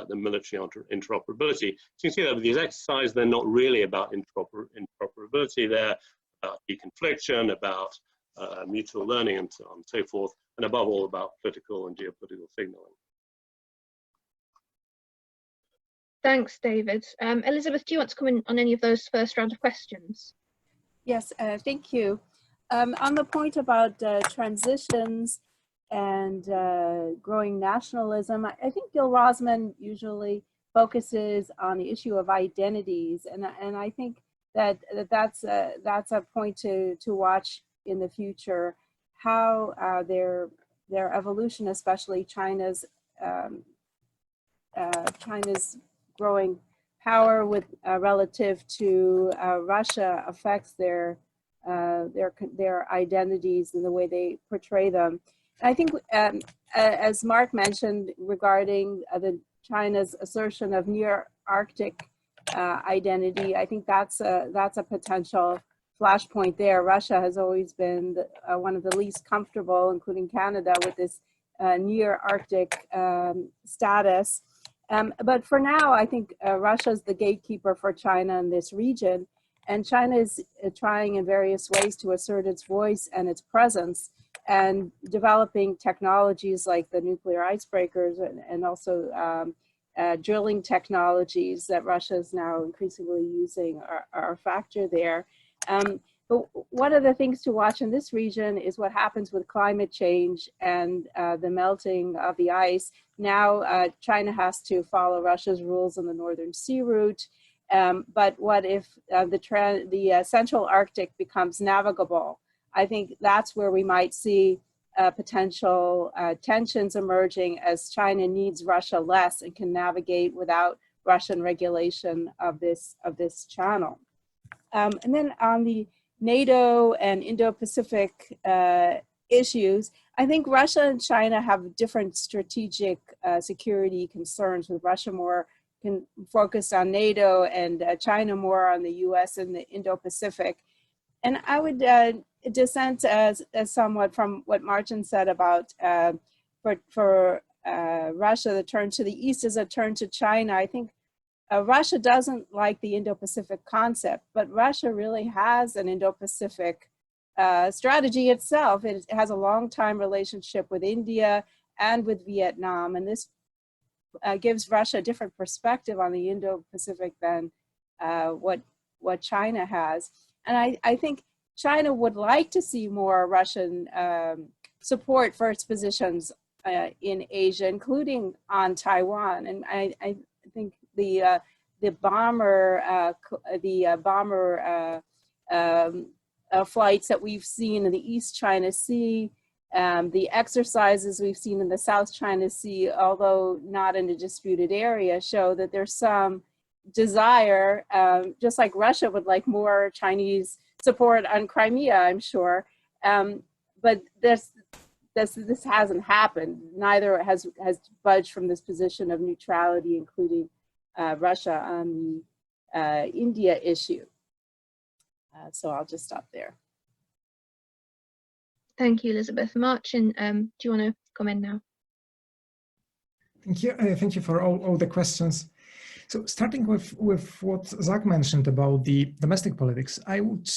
than military interoperability. So you can see that with these exercises, they're not really about interoperability, they're about deconfliction, about mutual learning, and so on and so forth, and above all about political and geopolitical signaling. Thanks, David. Elizabeth, do you want to come in on any of those first round of questions? Yes, thank you. On the point about transitions and growing nationalism, I think Gil Rosman usually focuses on the issue of identities, and I think that's a point to watch in the future, how their evolution, especially China's growing power with relative to Russia, affects their identities and the way they portray them. I think, as Marc mentioned regarding China's assertion of near Arctic identity, I think that's a potential flashpoint there. Russia has always been one of the least comfortable, including Canada, with this near Arctic status. But for now, I think Russia is the gatekeeper for China in this region, and China is trying in various ways to assert its voice and its presence, and developing technologies like the nuclear icebreakers and also drilling technologies that Russia is now increasingly using are a factor there. But one of the things to watch in this region is what happens with climate change and the melting of the ice. Now China has to follow Russia's rules on the Northern Sea route. But what if the Central Arctic becomes navigable? I think that's where we might see potential tensions emerging as China needs Russia less and can navigate without Russian regulation of this channel. And then on the NATO and Indo-Pacific issues, I think Russia and China have different strategic security concerns, with Russia more focused on NATO and China more on the US and the Indo-Pacific. And I would dissent as somewhat from what Marcin said about for Russia, the turn to the east is a turn to China. I think Russia doesn't like the Indo-Pacific concept, but Russia really has an Indo-Pacific strategy itself. It has a long-time relationship with India and with Vietnam, and this gives Russia a different perspective on the Indo-Pacific than what China has. And I think China would like to see more Russian support for its positions in Asia, including on Taiwan. And I think the bomber flights that we've seen in the East China Sea, the exercises we've seen in the South China Sea, although not in a disputed area, show that there's some desire, just like Russia would like more Chinese support on Crimea, I'm sure. But this hasn't happened. Neither has budged from this position of neutrality, including Russia on the India issue. So I'll just stop there. Thank you, Elizabeth. Marcin, do you want to comment now? Thank you. Thank you for all the questions. So starting with what Zach mentioned about the domestic politics, I would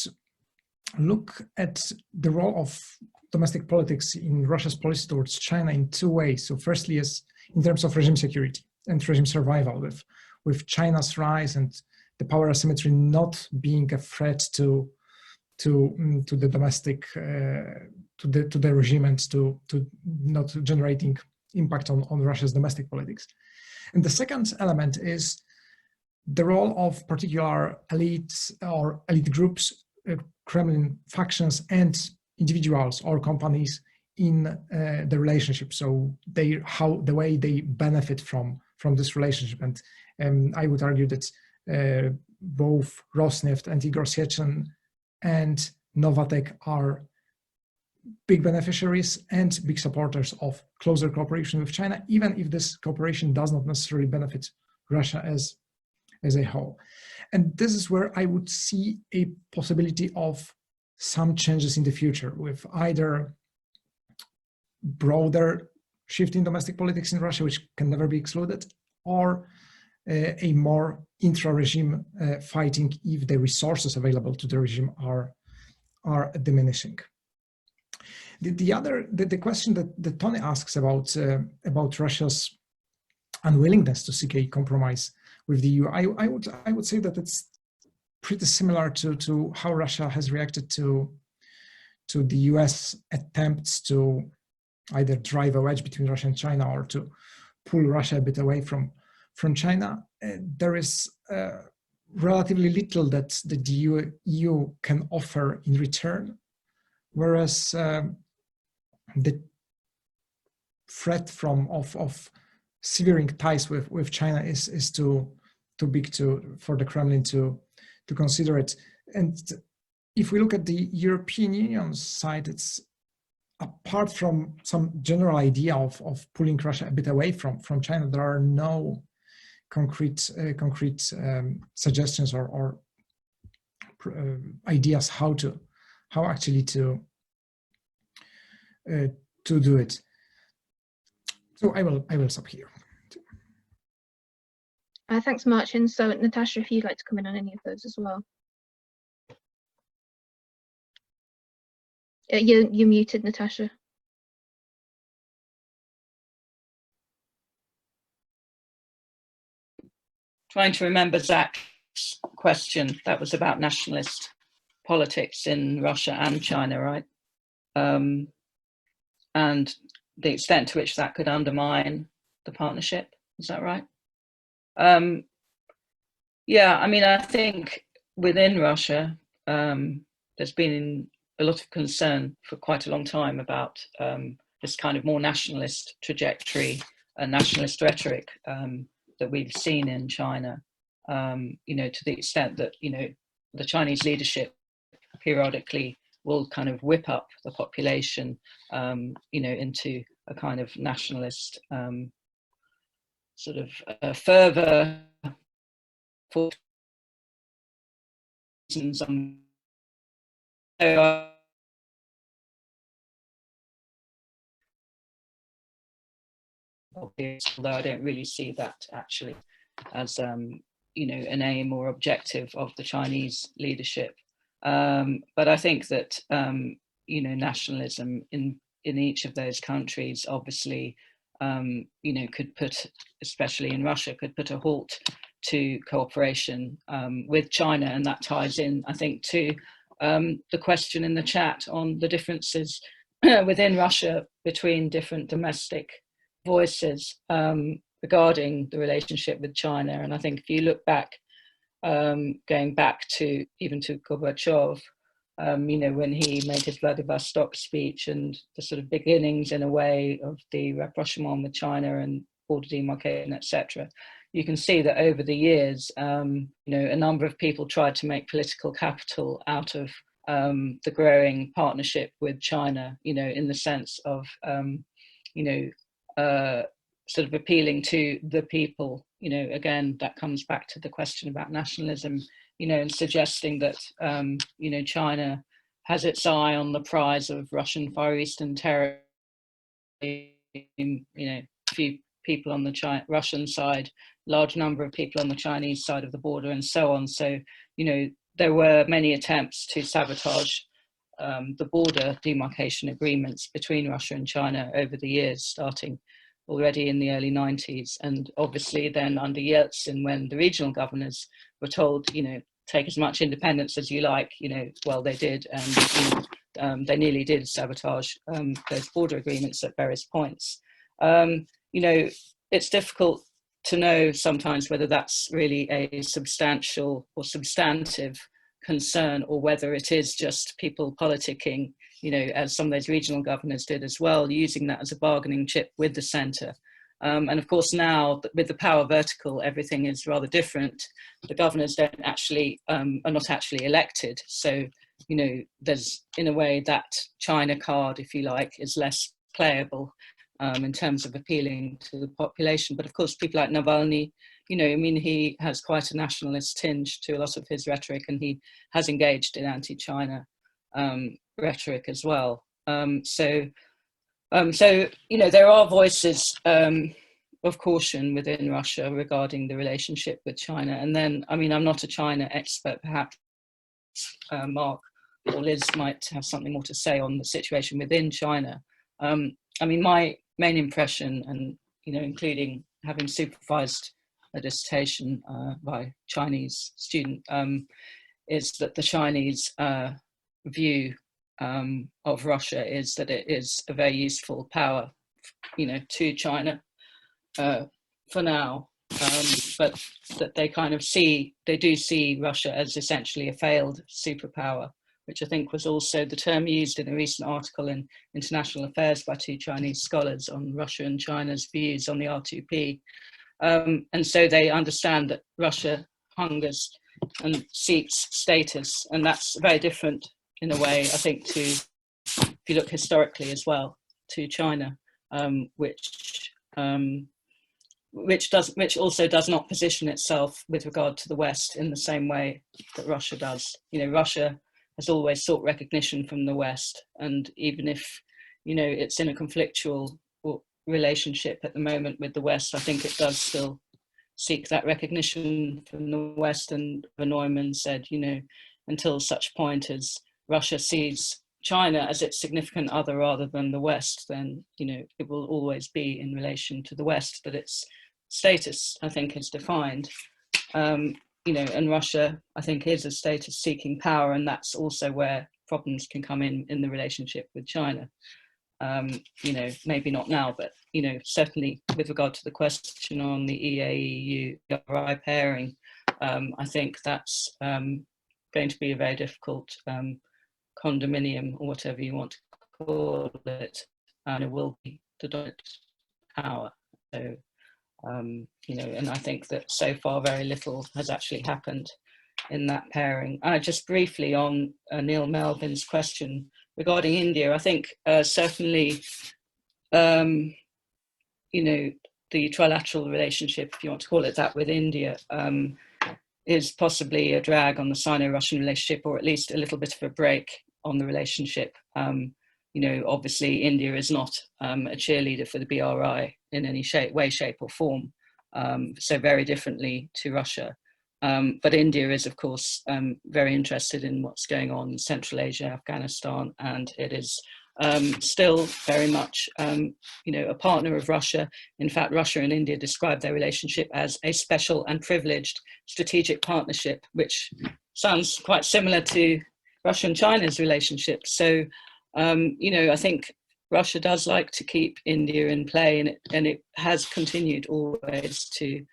look at the role of domestic politics in Russia's policy towards China in two ways. So firstly, is in terms of regime security and regime survival, with China's rise and the power asymmetry not being a threat to the domestic to the regime, and to not generating impact on Russia's domestic politics. And the second element is the role of particular elites or elite groups, Kremlin factions, and individuals or companies in the relationship. So the way they benefit from this relationship. And I would argue that both Rosneft and Igor Sechin and Novatek are big beneficiaries and big supporters of closer cooperation with China, even if this cooperation does not necessarily benefit Russia as a whole. And this is where I would see a possibility of some changes in the future, with either broader shift in domestic politics in Russia, which can never be excluded, or a more intra-regime fighting if the resources available to the regime are diminishing. The question that Tony asks about Russia's unwillingness to seek a compromise with the EU, I would say that it's pretty similar to how Russia has reacted to the US attempts to either drive a wedge between Russia and China, or to pull Russia a bit away from China. There is relatively little that the EU can offer in return, whereas the threat of severing ties with China is too big for the Kremlin to consider it. And if we look at the European Union side, it's apart from some general idea of pulling Russia a bit away from China, there are no concrete suggestions or ideas how actually to do it. So I will stop here. Thanks, Marcin. So Natasha, if you'd like to comment on any of those as well. You're muted, Natasha. Trying to remember Zach's question. That was about nationalist politics in Russia and China, right? And the extent to which that could undermine the partnership. Is that right? Yeah, I mean, I think within Russia, there's been a lot of concern for quite a long time about this kind of more nationalist trajectory and nationalist rhetoric that we've seen in China, you know, to the extent that, you know, the Chinese leadership periodically will kind of whip up the population, you know, into a kind of nationalist sort of fervor for reasons. Although I don't really see that actually as you know, an aim or objective of the Chinese leadership. But I think that you know, nationalism in each of those countries obviously you know, could put, especially in Russia, could put a halt to cooperation with China, and that ties in, I think, to the question in the chat on the differences within Russia between different domestic voices regarding the relationship with China. And I think if you look back, going back to even to Gorbachev, you know, when he made his Vladivostok speech and the sort of beginnings in a way of the rapprochement with China and border demarcation, etc., you can see that over the years, you know, a number of people tried to make political capital out of the growing partnership with China, you know, in the sense of, you know, sort of appealing to the people. You know, again, that comes back to the question about nationalism, you know, and suggesting that, you know, China has its eye on the prize of Russian Far Eastern territory, you know, few people on the Russian side, large number of people on the Chinese side of the border, and so on. So, you know, there were many attempts to sabotage the border demarcation agreements between Russia and China over the years, starting already in the early 90s. And obviously then under Yeltsin, when the regional governors were told, you know, take as much independence as you like, you know, well, they did. And you know, they nearly did sabotage those border agreements at various points. You know, it's difficult to know sometimes whether that's really a substantial or substantive concern, or whether it is just people politicking, you know, as some of those regional governors did as well, using that as a bargaining chip with the centre. And of course now, with the power vertical, everything is rather different. The governors don't actually, are not actually elected. So, you know, there's, in a way, that China card, if you like, is less playable in terms of appealing to the population. But of course, people like Navalny, you know, I mean, he has quite a nationalist tinge to a lot of his rhetoric, and he has engaged in anti-China rhetoric as well. So, you know, there are voices of caution within Russia regarding the relationship with China. And then, I mean, I'm not a China expert, perhaps Marc or Liz might have something more to say on the situation within China. I mean, my main impression, and, you know, including having supervised a dissertation by a Chinese student, is that the Chinese view of Russia is that it is a very useful power, you know, to China for now, but that they kind of they do see Russia as essentially a failed superpower, which I think was also the term used in a recent article in International Affairs by two Chinese scholars on Russia and China's views on the R2P. And so they understand that Russia hungers and seeks status, and that's very different in a way, I think, to, if you look historically as well, to China, which also does not position itself with regard to the West in the same way that Russia does. You know, Russia has always sought recognition from the West, and even if, you know, it's in a conflictual relationship at the moment with the West, I think it does still seek that recognition from the West. And Neumann said, you know, until such point as Russia sees China as its significant other rather than the West, then, you know, it will always be in relation to the West that its status, I think, is defined. You know, and Russia, I think, is a status-seeking power, and that's also where problems can come in the relationship with China. You know, maybe not now, but, you know, certainly with regard to the question on the EA-EU pairing, I think that's going to be a very difficult condominium, or whatever you want to call it, and it will be the dominant power. So You know, and I think that so far very little has actually happened in that pairing. Just briefly on Neil Melvin's question regarding India, I think certainly, you know, the trilateral relationship, if you want to call it that, with India is possibly a drag on the Sino-Russian relationship, or at least a little bit of a break on the relationship. You know, obviously India is not a cheerleader for the BRI in any way, shape or form, so very differently to Russia. But India is, of course, very interested in what's going on in Central Asia, Afghanistan, and it is still very much, you know, a partner of Russia. In fact, Russia and India describe their relationship as a special and privileged strategic partnership, which sounds quite similar to Russia and China's relationship. So, you know, I think Russia does like to keep India in play, and it has continued always to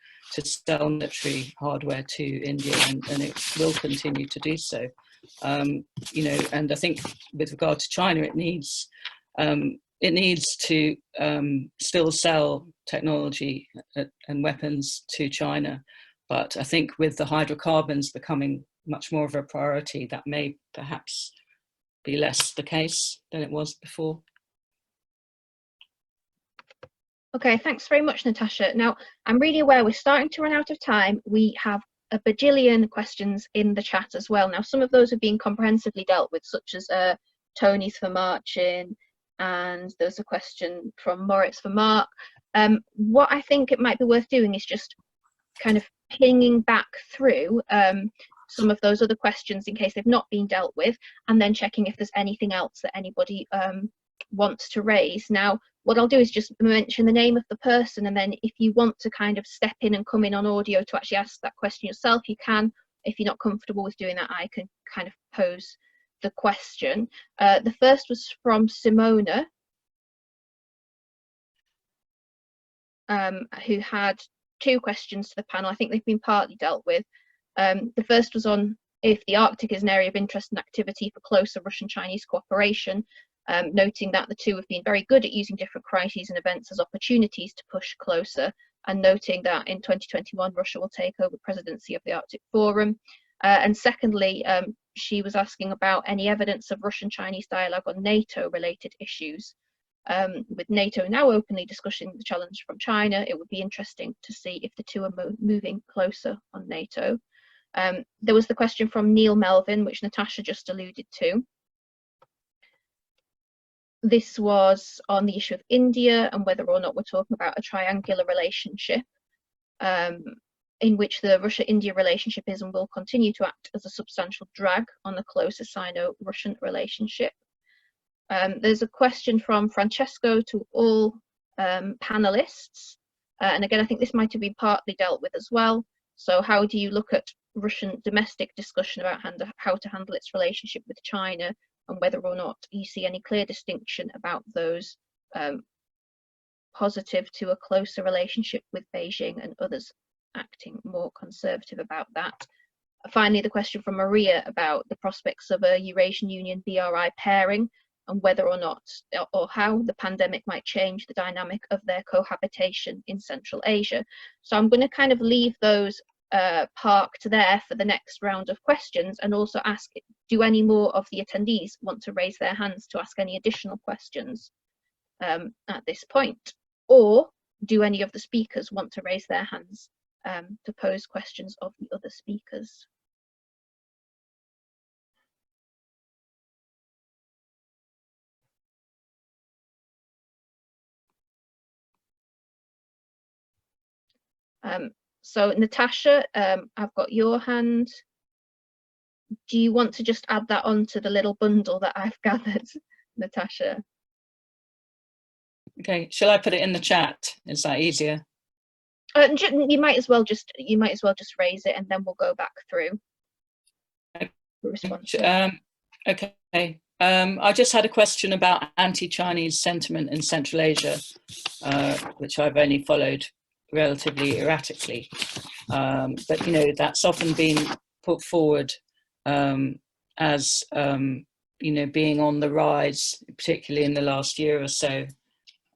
sell military hardware to India, and it will continue to do so. You know, and I think with regard to China, it needs to still sell technology and weapons to China. But I think with the hydrocarbons becoming much more of a priority, that may perhaps be less the case than it was before. Okay, thanks very much, Natasha. Now, I'm really aware we're starting to run out of time. We have a bajillion questions in the chat as well. Now, some of those have been comprehensively dealt with, such as Tony's for Marcin, and there's a question from Moritz for Marc. What I think it might be worth doing is just kind of pinging back through some of those other questions in case they've not been dealt with, and then checking if there's anything else that anybody wants to raise. Now, what I'll do is just mention the name of the person, and then if you want to kind of step in and come in on audio to actually ask that question yourself, you can. If you're not comfortable with doing that, I can kind of pose the question. The first was from Simona, who had two questions to the panel. I think they've been partly dealt with. The first was on if the Arctic is an area of interest and activity for closer Russian-Chinese cooperation, noting that the two have been very good at using different crises and events as opportunities to push closer, and noting that in 2021 Russia will take over presidency of the Arctic Forum. And secondly, she was asking about any evidence of Russian-Chinese dialogue on NATO-related issues. With NATO now openly discussing the challenge from China, it would be interesting to see if the two are moving closer on NATO. There was the question from Neil Melvin, which Natasha just alluded to. This was on the issue of India and whether or not we're talking about a triangular relationship, in which the Russia-India relationship is and will continue to act as a substantial drag on the closer Sino-Russian relationship. There's a question from Francesco to all panelists, and again, I think this might have been partly dealt with as well. So how do you look at Russian domestic discussion about how to handle its relationship with China, and whether or not you see any clear distinction about those positive to a closer relationship with Beijing and others acting more conservative about that. Finally, the question from Maria about the prospects of a Eurasian Union BRI pairing, and whether or not or how the pandemic might change the dynamic of their cohabitation in Central Asia. So I'm going to kind of leave those parked there for the next round of questions, and also ask, do any more of the attendees want to raise their hands to ask any additional questions at this point, or do any of the speakers want to raise their hands to pose questions of the other speakers? So Natasha, I've got your hand. Do you want to just add that onto the little bundle that I've gathered, Natasha? Okay, shall I put it in the chat? Is that easier? You might as well just raise it, and then we'll go back through. Okay. I just had a question about anti-Chinese sentiment in Central Asia, which I've only followed relatively erratically, but you know, that's often been put forward as you know, being on the rise, particularly in the last year or so,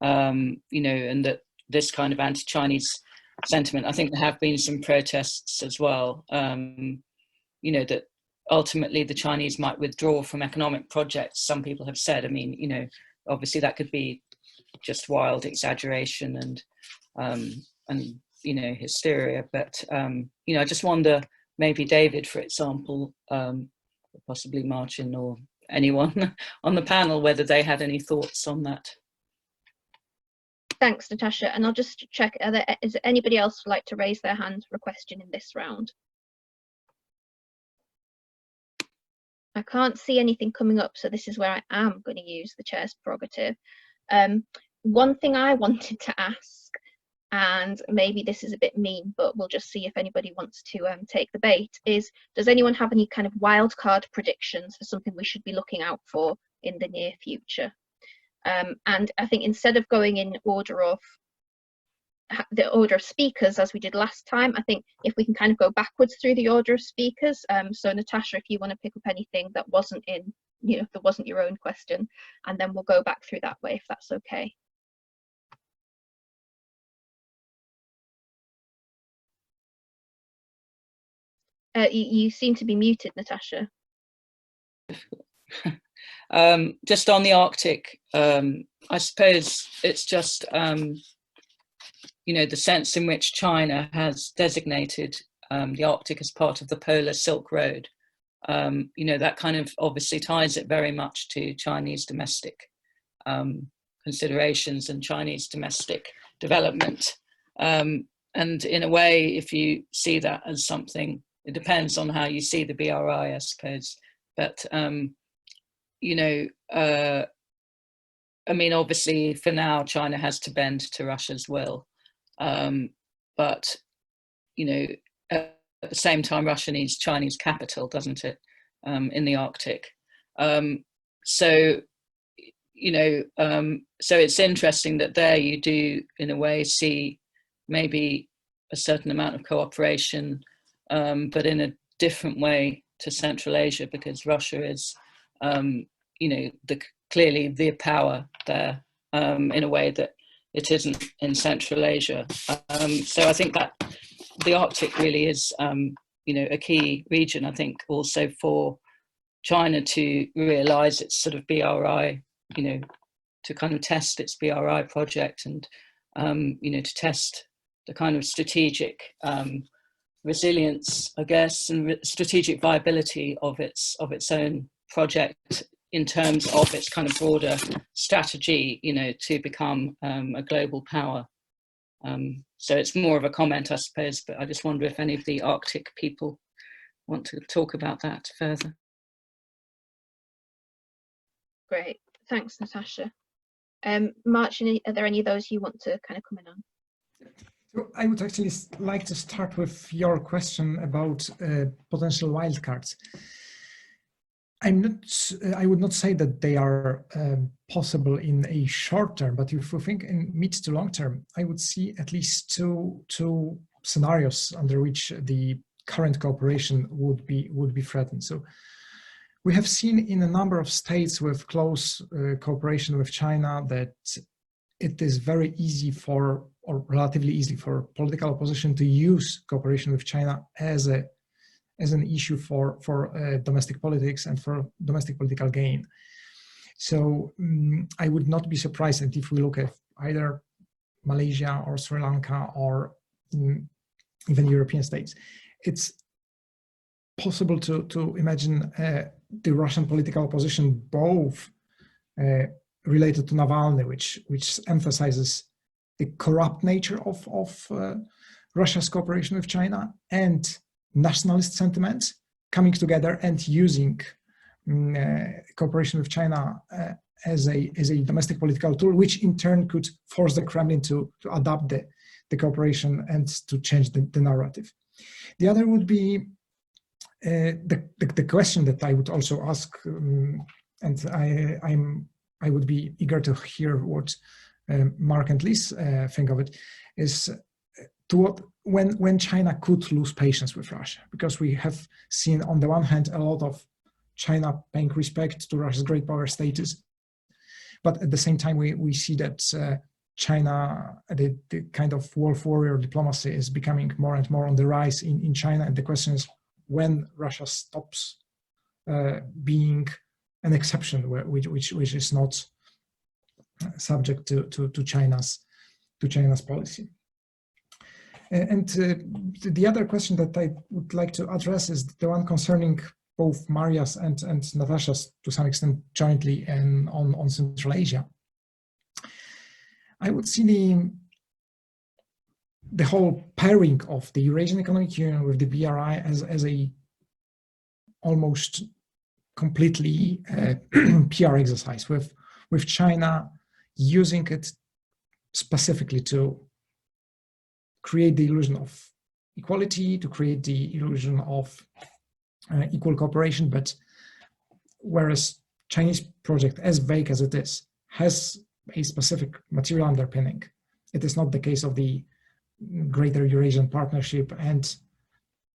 you know, and that this kind of anti-Chinese sentiment. I think there have been some protests as well, you know, that ultimately the Chinese might withdraw from economic projects, some people have said. I mean, you know, obviously that could be just wild exaggeration and you know, hysteria, but you know, I just wonder, maybe David, for example, possibly Marcin or anyone on the panel, whether they had any thoughts on that. Thanks, Natasha. And I'll just check, is there anybody else who'd like to raise their hand for a question in this round? I can't see anything coming up, so this is where I am going to use the chair's prerogative. One thing I wanted to ask, and maybe this is a bit mean, but we'll just see if anybody wants to take the bait, is does anyone have any kind of wildcard predictions for something we should be looking out for in the near future? And I think instead of going in order of the order of speakers as we did last time, I think if we can kind of go backwards through the order of speakers. So Natasha, if you want to pick up anything that wasn't in, you know, that wasn't your own question, and then we'll go back through that way, if that's okay. You seem to be muted, Natasha. Just on the Arctic, I suppose it's just, you know, the sense in which China has designated the Arctic as part of the Polar Silk Road. You know, that kind of obviously ties it very much to Chinese domestic considerations and Chinese domestic development. And in a way, if you see that as something, it depends on how you see the BRI, I suppose. But, you know, I mean, obviously, for now, China has to bend to Russia's will. But, you know, at the same time, Russia needs Chinese capital, doesn't it, in the Arctic? So, you know, so it's interesting that there you do, in a way, see maybe a certain amount of cooperation, but in a different way to Central Asia, because Russia is, you know, clearly the power there in a way that it isn't in Central Asia. So I think that the Arctic really is, you know, a key region, I think, also for China to realise its sort of BRI, you know, to kind of test its BRI project and, you know, to test the kind of strategic resilience, I guess, and strategic viability of its own project in terms of its kind of broader strategy, you know, to become a global power. So it's more of a comment, I suppose, but I just wonder if any of the Arctic people want to talk about that further. Great, thanks, Natasha. Marcin, are there any of those you want to kind of comment on? I would actually like to start with your question about potential wildcards. I would not say that they are possible in a short term, but if we think in mid to long term, I would see at least two scenarios under which the current cooperation would be threatened. So we have seen in a number of states with close cooperation with China that it is very easy for, or relatively easy for, political opposition to use cooperation with China as an issue for domestic politics and for domestic political gain. So I would not be surprised that if we look at either Malaysia or Sri Lanka or even European states, it's possible to imagine the Russian political opposition both related to Navalny, which emphasizes the corrupt nature of Russia's cooperation with China, and nationalist sentiments coming together and using cooperation with China as a domestic political tool, which in turn could force the Kremlin to adopt the cooperation and to change the narrative. The other would be the question that I would also ask, and I would be eager to hear what Marc and Liz think of it, is to what when China could lose patience with Russia, because we have seen on the one hand a lot of China paying respect to Russia's great power status, but at the same time we see that China, the kind of wolf warrior diplomacy is becoming more and more on the rise in China. And the question is when Russia stops being an exception, which is not subject to China's policy. And the other question that I would like to address is the one concerning both Maria's and Natasha's, to some extent jointly, and on Central Asia. I would see the whole pairing of the Eurasian Economic Union with the BRI as a almost completely PR exercise, with China using it specifically to create the illusion of equality, to create the illusion of equal cooperation. But whereas Chinese project, as vague as it is, has a specific material underpinning, it is not the case of the Greater Eurasian Partnership, and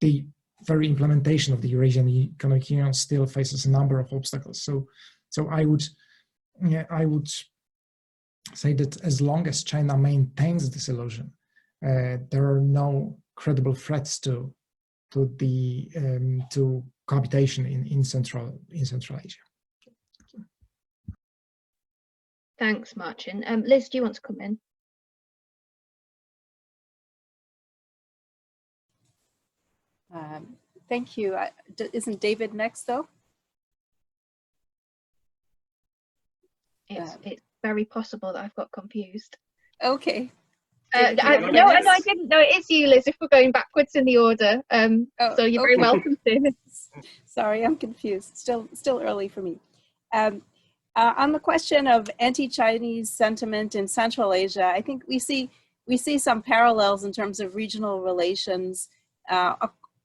the very implementation of the Eurasian Economic Union still faces a number of obstacles. So I would say that as long as China maintains this illusion, there are no credible threats to cohabitation in Central Asia. Thanks, Marcin. Liz, do you want to come in? Thank you. Isn't David next, though? It's very possible that I've got confused. Okay. No, I didn't. No, it is you, Liz, if we're going backwards in the order. So you're very welcome to. Sorry, I'm confused. Still early for me. On the question of anti-Chinese sentiment in Central Asia, I think we see some parallels in terms of regional relations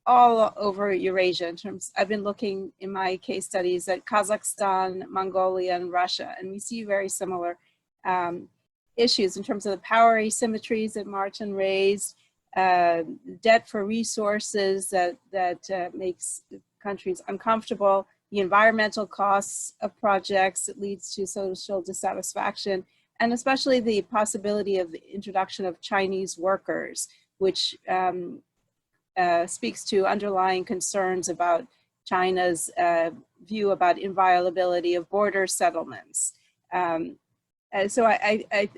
all over Eurasia. I've been looking in my case studies at Kazakhstan, Mongolia, and Russia, and we see very similar issues in terms of the power asymmetries that Marcin raised, debt for resources that makes countries uncomfortable, the environmental costs of projects that leads to social dissatisfaction, and especially the possibility of the introduction of Chinese workers, which speaks to underlying concerns about China's view about inviolability of border settlements. So I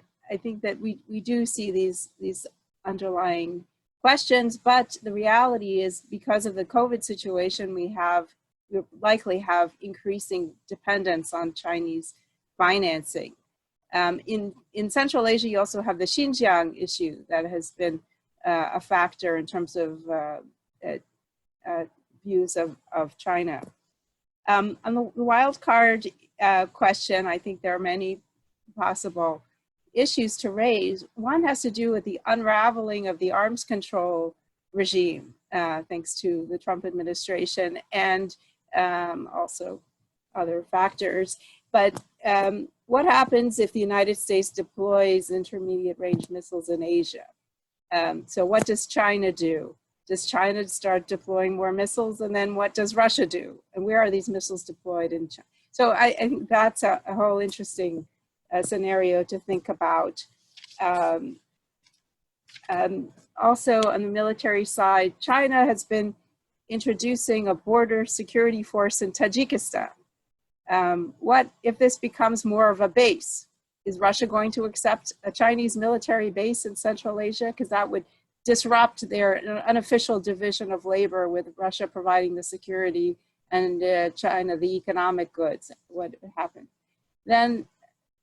think that we do see these underlying questions, but the reality is, because of the COVID situation, we likely have increasing dependence on Chinese financing. In Central Asia, you also have the Xinjiang issue that has been a factor in terms of views of China. On the wild card question, I think there are many possible issues to raise. One has to do with the unraveling of the arms control regime, thanks to the Trump administration, and also other factors. But what happens if the United States deploys intermediate range missiles in Asia? So what does China do? Does China start deploying more missiles? And then what does Russia do? And where are these missiles deployed in China? So I think that's a whole interesting scenario to think about. Also on the military side, China has been introducing a border security force in Tajikistan. What if this becomes more of a base? Is Russia going to accept a Chinese military base in Central Asia? Because that would disrupt their unofficial division of labor, with Russia providing the security and China the economic goods. What would happen? Then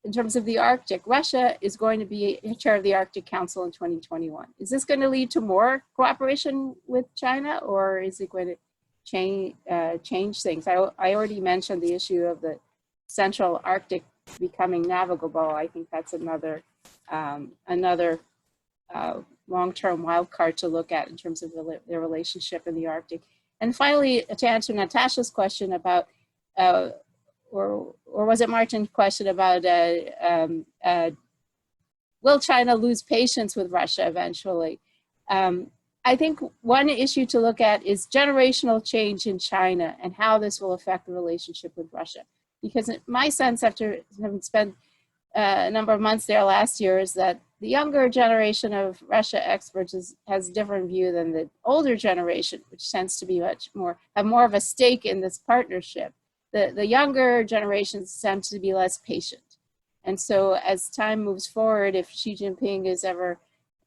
in terms of the Arctic, Russia is going to be chair of the Arctic Council in 2021. Is this going to lead to more cooperation with China, or is it going to change things? I already mentioned the issue of the Central Arctic becoming navigable. I think that's another long-term wild card to look at in terms of their relationship in the Arctic. And finally, to answer Natasha's question about, or was it Marcin's question about, will China lose patience with Russia eventually? I think one issue to look at is generational change in China and how this will affect the relationship with Russia. Because my sense, after having spent a number of months there last year is that the younger generation of Russia experts has a different view than the older generation, which tends to be have more of a stake in this partnership. The younger generations tend to be less patient. And so as time moves forward, if Xi Jinping is ever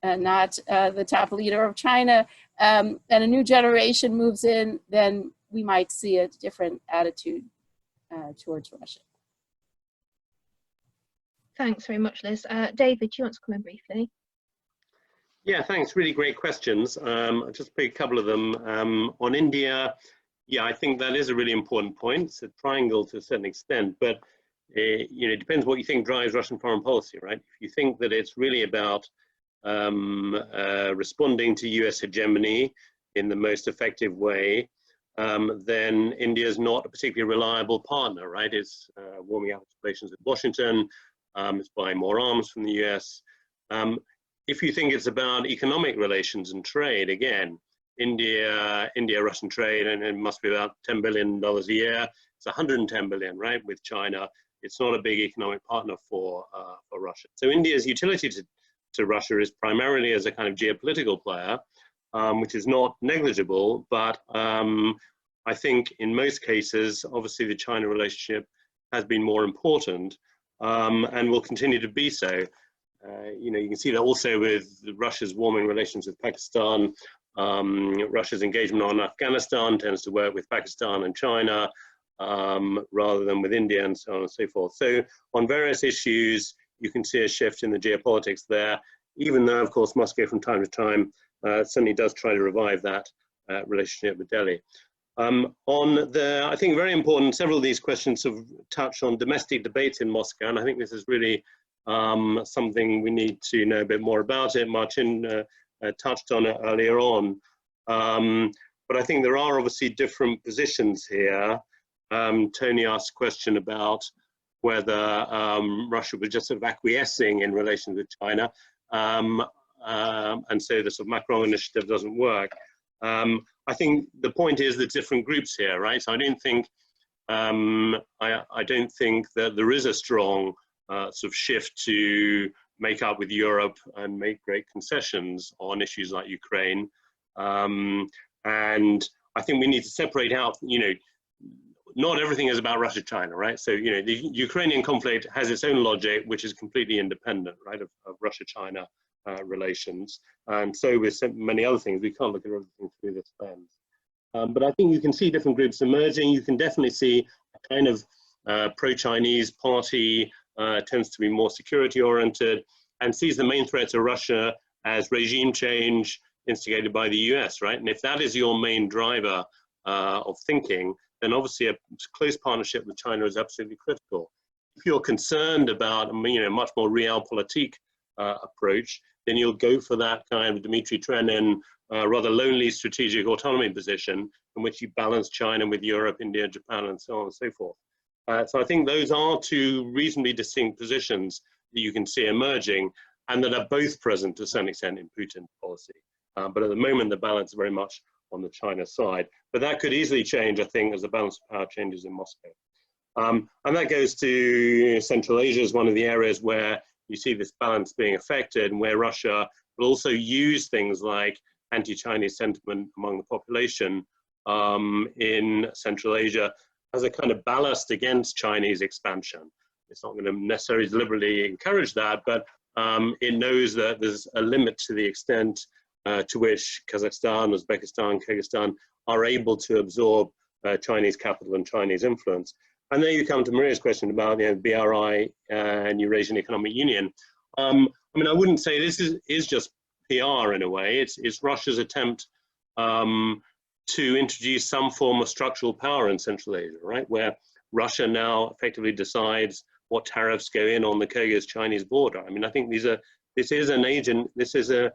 not the top leader of China, and a new generation moves in, then we might see a different attitude towards Russia. Thanks very much, Liz. David, do you want to come in briefly? Yeah, thanks. Really great questions. I'll just pick a couple of them. On India, yeah, I think that is a really important point. It's a triangle to a certain extent, but you know, it depends what you think drives Russian foreign policy, right? If you think that it's really about responding to US hegemony in the most effective way, then India is not a particularly reliable partner, right? It's warming up its relations with Washington, it's buying more arms from the US. If you think it's about economic relations and trade, again, India-Russian trade, and it must be about $10 billion a year. It's 110 billion, right, with China. It's not a big economic partner for Russia. So India's utility to Russia is primarily as a kind of geopolitical player, which is not negligible, but I think in most cases, obviously the China relationship has been more important and will continue to be so. You know, you can see that also with Russia's warming relations with Pakistan. Russia's engagement on Afghanistan tends to work with Pakistan and China rather than with India and so on and so forth. So on various issues, you can see a shift in the geopolitics there, even though, of course, Moscow from time to time certainly does try to revive that relationship with Delhi. I think very important, several of these questions have touched on domestic debates in Moscow, and I think this is really something we need to know a bit more about it. Marcin touched on it earlier on, but I think there are obviously different positions here. Tony asked a question about whether Russia was just sort of acquiescing in relations with China, and so the sort of Macron initiative doesn't work. I think the point is the different groups here, right? So I don't think I don't think that there is a strong sort of shift to make up with Europe and make great concessions on issues like Ukraine. And I think we need to separate out, you know, not everything is about Russia-China, right? So, you know, the Ukrainian conflict has its own logic, which is completely independent, right, of Russia-China relations. And so with so many other things, we can't look at everything through this lens. But I think you can see different groups emerging. You can definitely see a kind of pro-Chinese party tends to be more security-oriented and sees the main threat to Russia as regime change instigated by the US, right? And if that is your main driver of thinking, then obviously a close partnership with China is absolutely critical. If you're concerned about, you know, much more realpolitik approach, then you'll go for that kind of Dmitry Trenin rather lonely strategic autonomy position in which you balance China with Europe, India, Japan, and so on and so forth. So I think those are two reasonably distinct positions that you can see emerging and that are both present to a certain extent in Putin's policy. But at the moment, the balance is very much on the China side. But that could easily change, I think, as the balance of power changes in Moscow. And that goes to Central Asia as one of the areas where you see this balance being affected and where Russia will also use things like anti-Chinese sentiment among the population in Central Asia as a kind of ballast against Chinese expansion. It's not going to necessarily deliberately encourage that, but it knows that there's a limit to the extent to which Kazakhstan, Uzbekistan, Kyrgyzstan are able to absorb Chinese capital and Chinese influence. And then you come to Maria's question about, you know, BRI and Eurasian Economic Union. I mean, I wouldn't say this is just PR in a way. It's Russia's attempt to introduce some form of structural power in Central Asia, right? Where Russia now effectively decides what tariffs go in on the Kyrgyz-Chinese border. I mean, I think this is a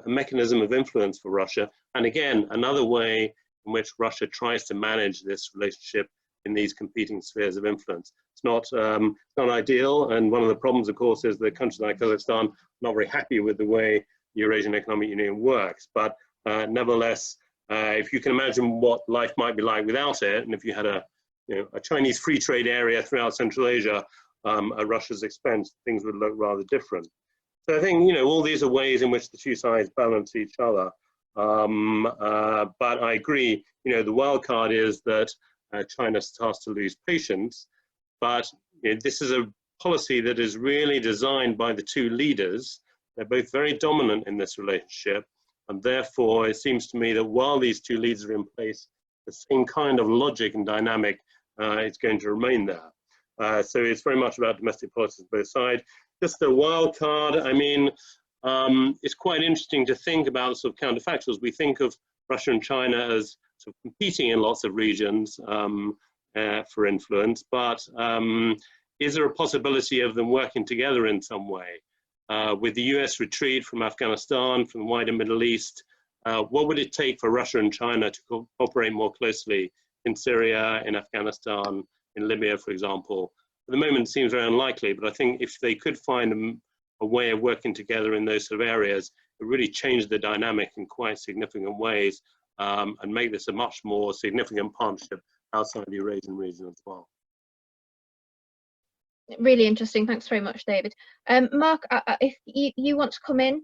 mechanism of influence for Russia. And again, another way in which Russia tries to manage this relationship in these competing spheres of influence. It's not ideal. And one of the problems, of course, is that countries like Kazakhstan are not very happy with the way the Eurasian Economic Union works. But nevertheless, if you can imagine what life might be like without it, and if you had a Chinese free trade area throughout Central Asia, at Russia's expense, things would look rather different. So I think, all these are ways in which the two sides balance each other. But I agree, the wild card is that China starts to lose patience. But this is a policy that is really designed by the two leaders. They're both very dominant in this relationship. And therefore, it seems to me that while these two leaders are in place, the same kind of logic and dynamic is going to remain there. So it's very much about domestic politics on both sides. Just a wild card, it's quite interesting to think about sort of counterfactuals. We think of Russia and China as sort of competing in lots of regions for influence, but is there a possibility of them working together in some way? With the US retreat from Afghanistan, from the wider Middle East, what would it take for Russia and China to cooperate more closely in Syria, in Afghanistan, in Libya, for example? At the moment, it seems very unlikely, but I think if they could find a way of working together in those sort of areas, it really change the dynamic in quite significant ways and make this a much more significant partnership outside the Eurasian region as well. Really interesting. Thanks very much, David. Marc, if you want to come in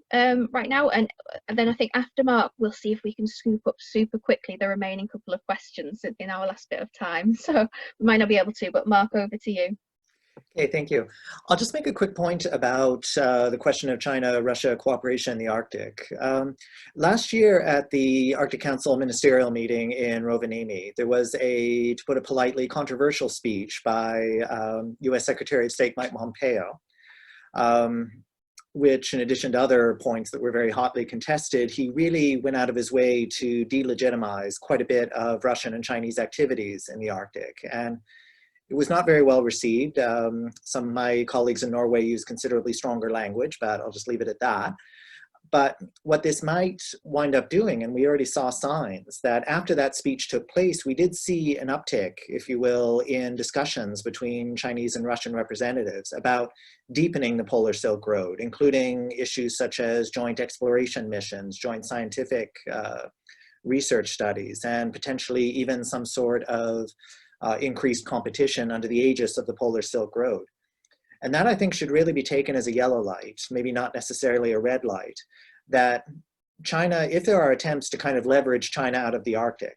right now, and then I think after Marc, we'll see if we can scoop up super quickly the remaining couple of questions in our last bit of time. So we might not be able to, but Marc, over to you. Okay, thank you. I'll just make a quick point about the question of China-Russia cooperation in the Arctic. Last year at the Arctic Council ministerial meeting in Rovaniemi, there was to put it politely, controversial speech by US Secretary of State Mike Pompeo, which in addition to other points that were very hotly contested, he really went out of his way to delegitimize quite a bit of Russian and Chinese activities in the Arctic. And it was not very well received. Some of my colleagues in Norway use considerably stronger language, but I'll just leave it at that. But what this might wind up doing, and we already saw signs that after that speech took place, we did see an uptick, if you will, in discussions between Chinese and Russian representatives about deepening the Polar Silk Road, including issues such as joint exploration missions, joint scientific research studies, and potentially even some sort of increased competition under the aegis of the Polar Silk Road. And that I think should really be taken as a yellow light, maybe not necessarily a red light, that China, if there are attempts to kind of leverage China out of the Arctic,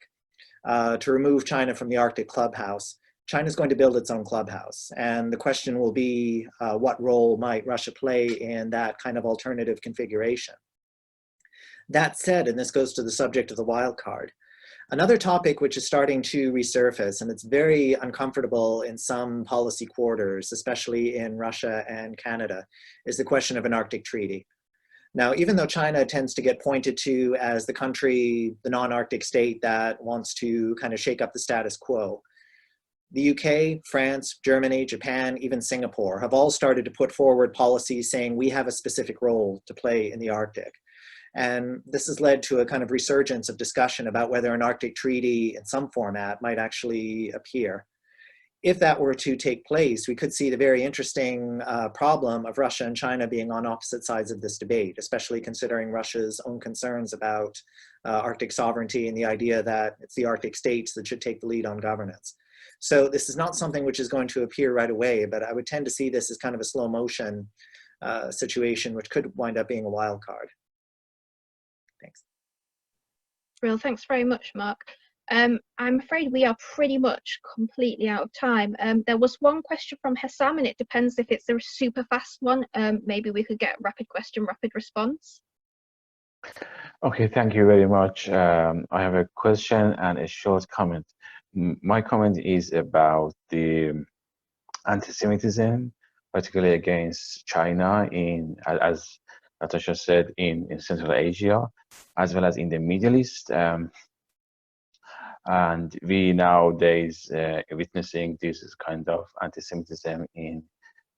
to remove China from the Arctic clubhouse, China's going to build its own clubhouse. And the question will be, what role might Russia play in that kind of alternative configuration? That said, and this goes to the subject of the wild card, another topic which is starting to resurface, and it's very uncomfortable in some policy quarters, especially in Russia and Canada, is the question of an Arctic treaty. Now, even though China tends to get pointed to as the country, the non-Arctic state that wants to kind of shake up the status quo, the UK, France, Germany, Japan, even Singapore have all started to put forward policies saying we have a specific role to play in the Arctic. And this has led to a kind of resurgence of discussion about whether an Arctic treaty in some format might actually appear. If that were to take place, we could see the very interesting problem of Russia and China being on opposite sides of this debate, especially considering Russia's own concerns about Arctic sovereignty and the idea that it's the Arctic states that should take the lead on governance. So this is not something which is going to appear right away, but I would tend to see this as kind of a slow motion situation, which could wind up being a wild card. Thanks. Well, thanks very much, Marc. I'm afraid we are pretty much completely out of time. There was one question from Hessam, and it depends if it's a super fast one. Maybe we could get rapid question, rapid response. Okay, thank you very much. I have a question and a short comment. My comment is about the anti-Semitism, particularly against China as Natasha said, in Central Asia, as well as in the Middle East. And we nowadays witnessing this kind of anti-Semitism in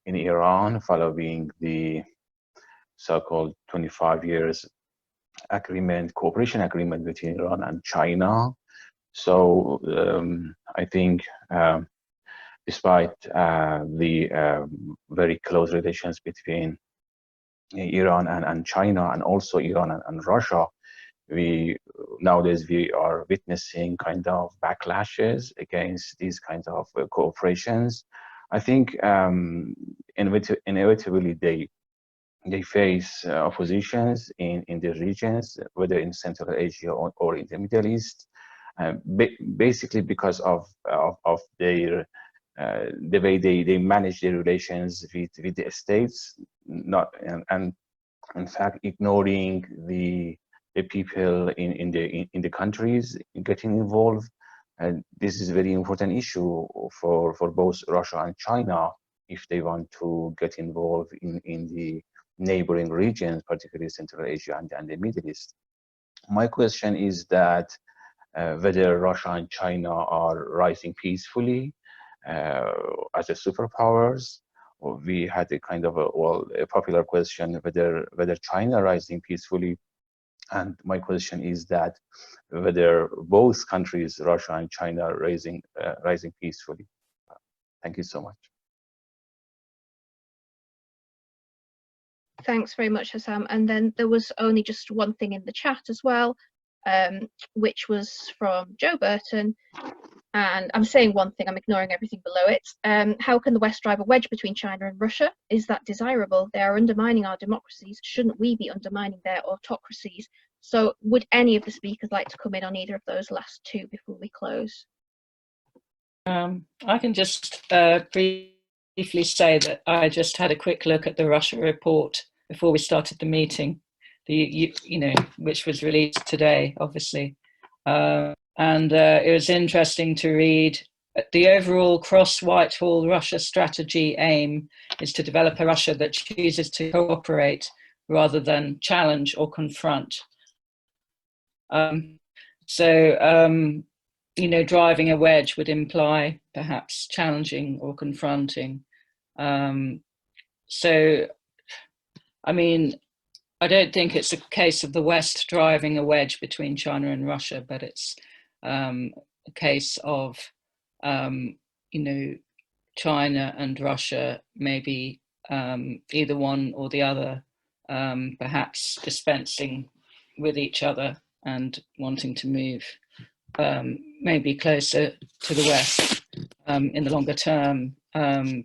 Iran, following the so-called 25 years agreement, cooperation agreement between Iran and China. So I think despite the very close relations between Iran and China, and also Iran and Russia, nowadays we are witnessing kind of backlashes against these kinds of cooperations. I think inevitably they face oppositions in the regions, whether in Central Asia or in the Middle East, basically because of their the way they manage their relations with the states, and in fact ignoring the people in the countries getting involved. And this is a very important issue for both Russia and China if they want to get involved in the neighboring regions, particularly Central Asia and the Middle East. My question is that whether Russia and China are rising peacefully as a superpowers. We had a kind of a popular question whether China rising peacefully, and my question is that whether both countries, Russia and China, rising peacefully. Thank you so much. Thanks very much, Hassam. And then there was only just one thing in the chat as well, which was from Joe Burton. And I'm saying one thing, I'm ignoring everything below it. How can the West drive a wedge between China and Russia? Is that desirable? They are undermining our democracies. Shouldn't we be undermining their autocracies? So would any of the speakers like to come in on either of those last two before we close? I can just briefly say that I just had a quick look at the Russia report before we started the meeting, which was released today, obviously. And it was interesting to read. The overall cross-Whitehall Russia strategy aim is to develop a Russia that chooses to cooperate rather than challenge or confront. Driving a wedge would imply perhaps challenging or confronting. I don't think it's a case of the West driving a wedge between China and Russia, but it's a case of, China and Russia, maybe either one or the other, perhaps dispensing with each other and wanting to move maybe closer to the West in the longer term,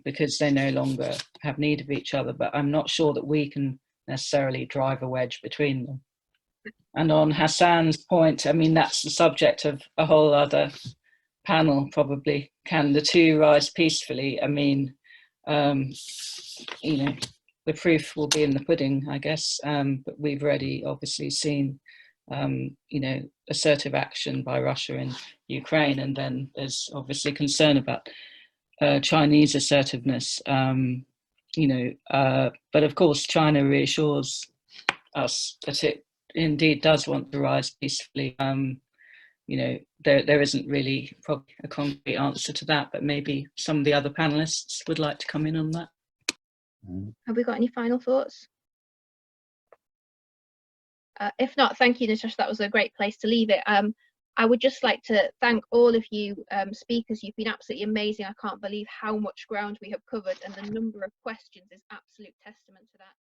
because they no longer have need of each other. But I'm not sure that we can necessarily drive a wedge between them. And on Hassan's point, I mean, that's the subject of a whole other panel, probably. Can the two rise peacefully? I mean, the proof will be in the pudding, I guess. But we've already obviously seen, assertive action by Russia in Ukraine, and then there's obviously concern about Chinese assertiveness. But of course, China reassures us that it indeed does want to rise peacefully. There isn't really probably a concrete answer to that, but maybe some of the other panelists would like to come in on that. Have we got any final thoughts? If not, thank you, Natasha. That was a great place to leave it. I would just like to thank all of you speakers. You've been absolutely amazing. I can't believe how much ground we have covered, and the number of questions is absolute testament to that.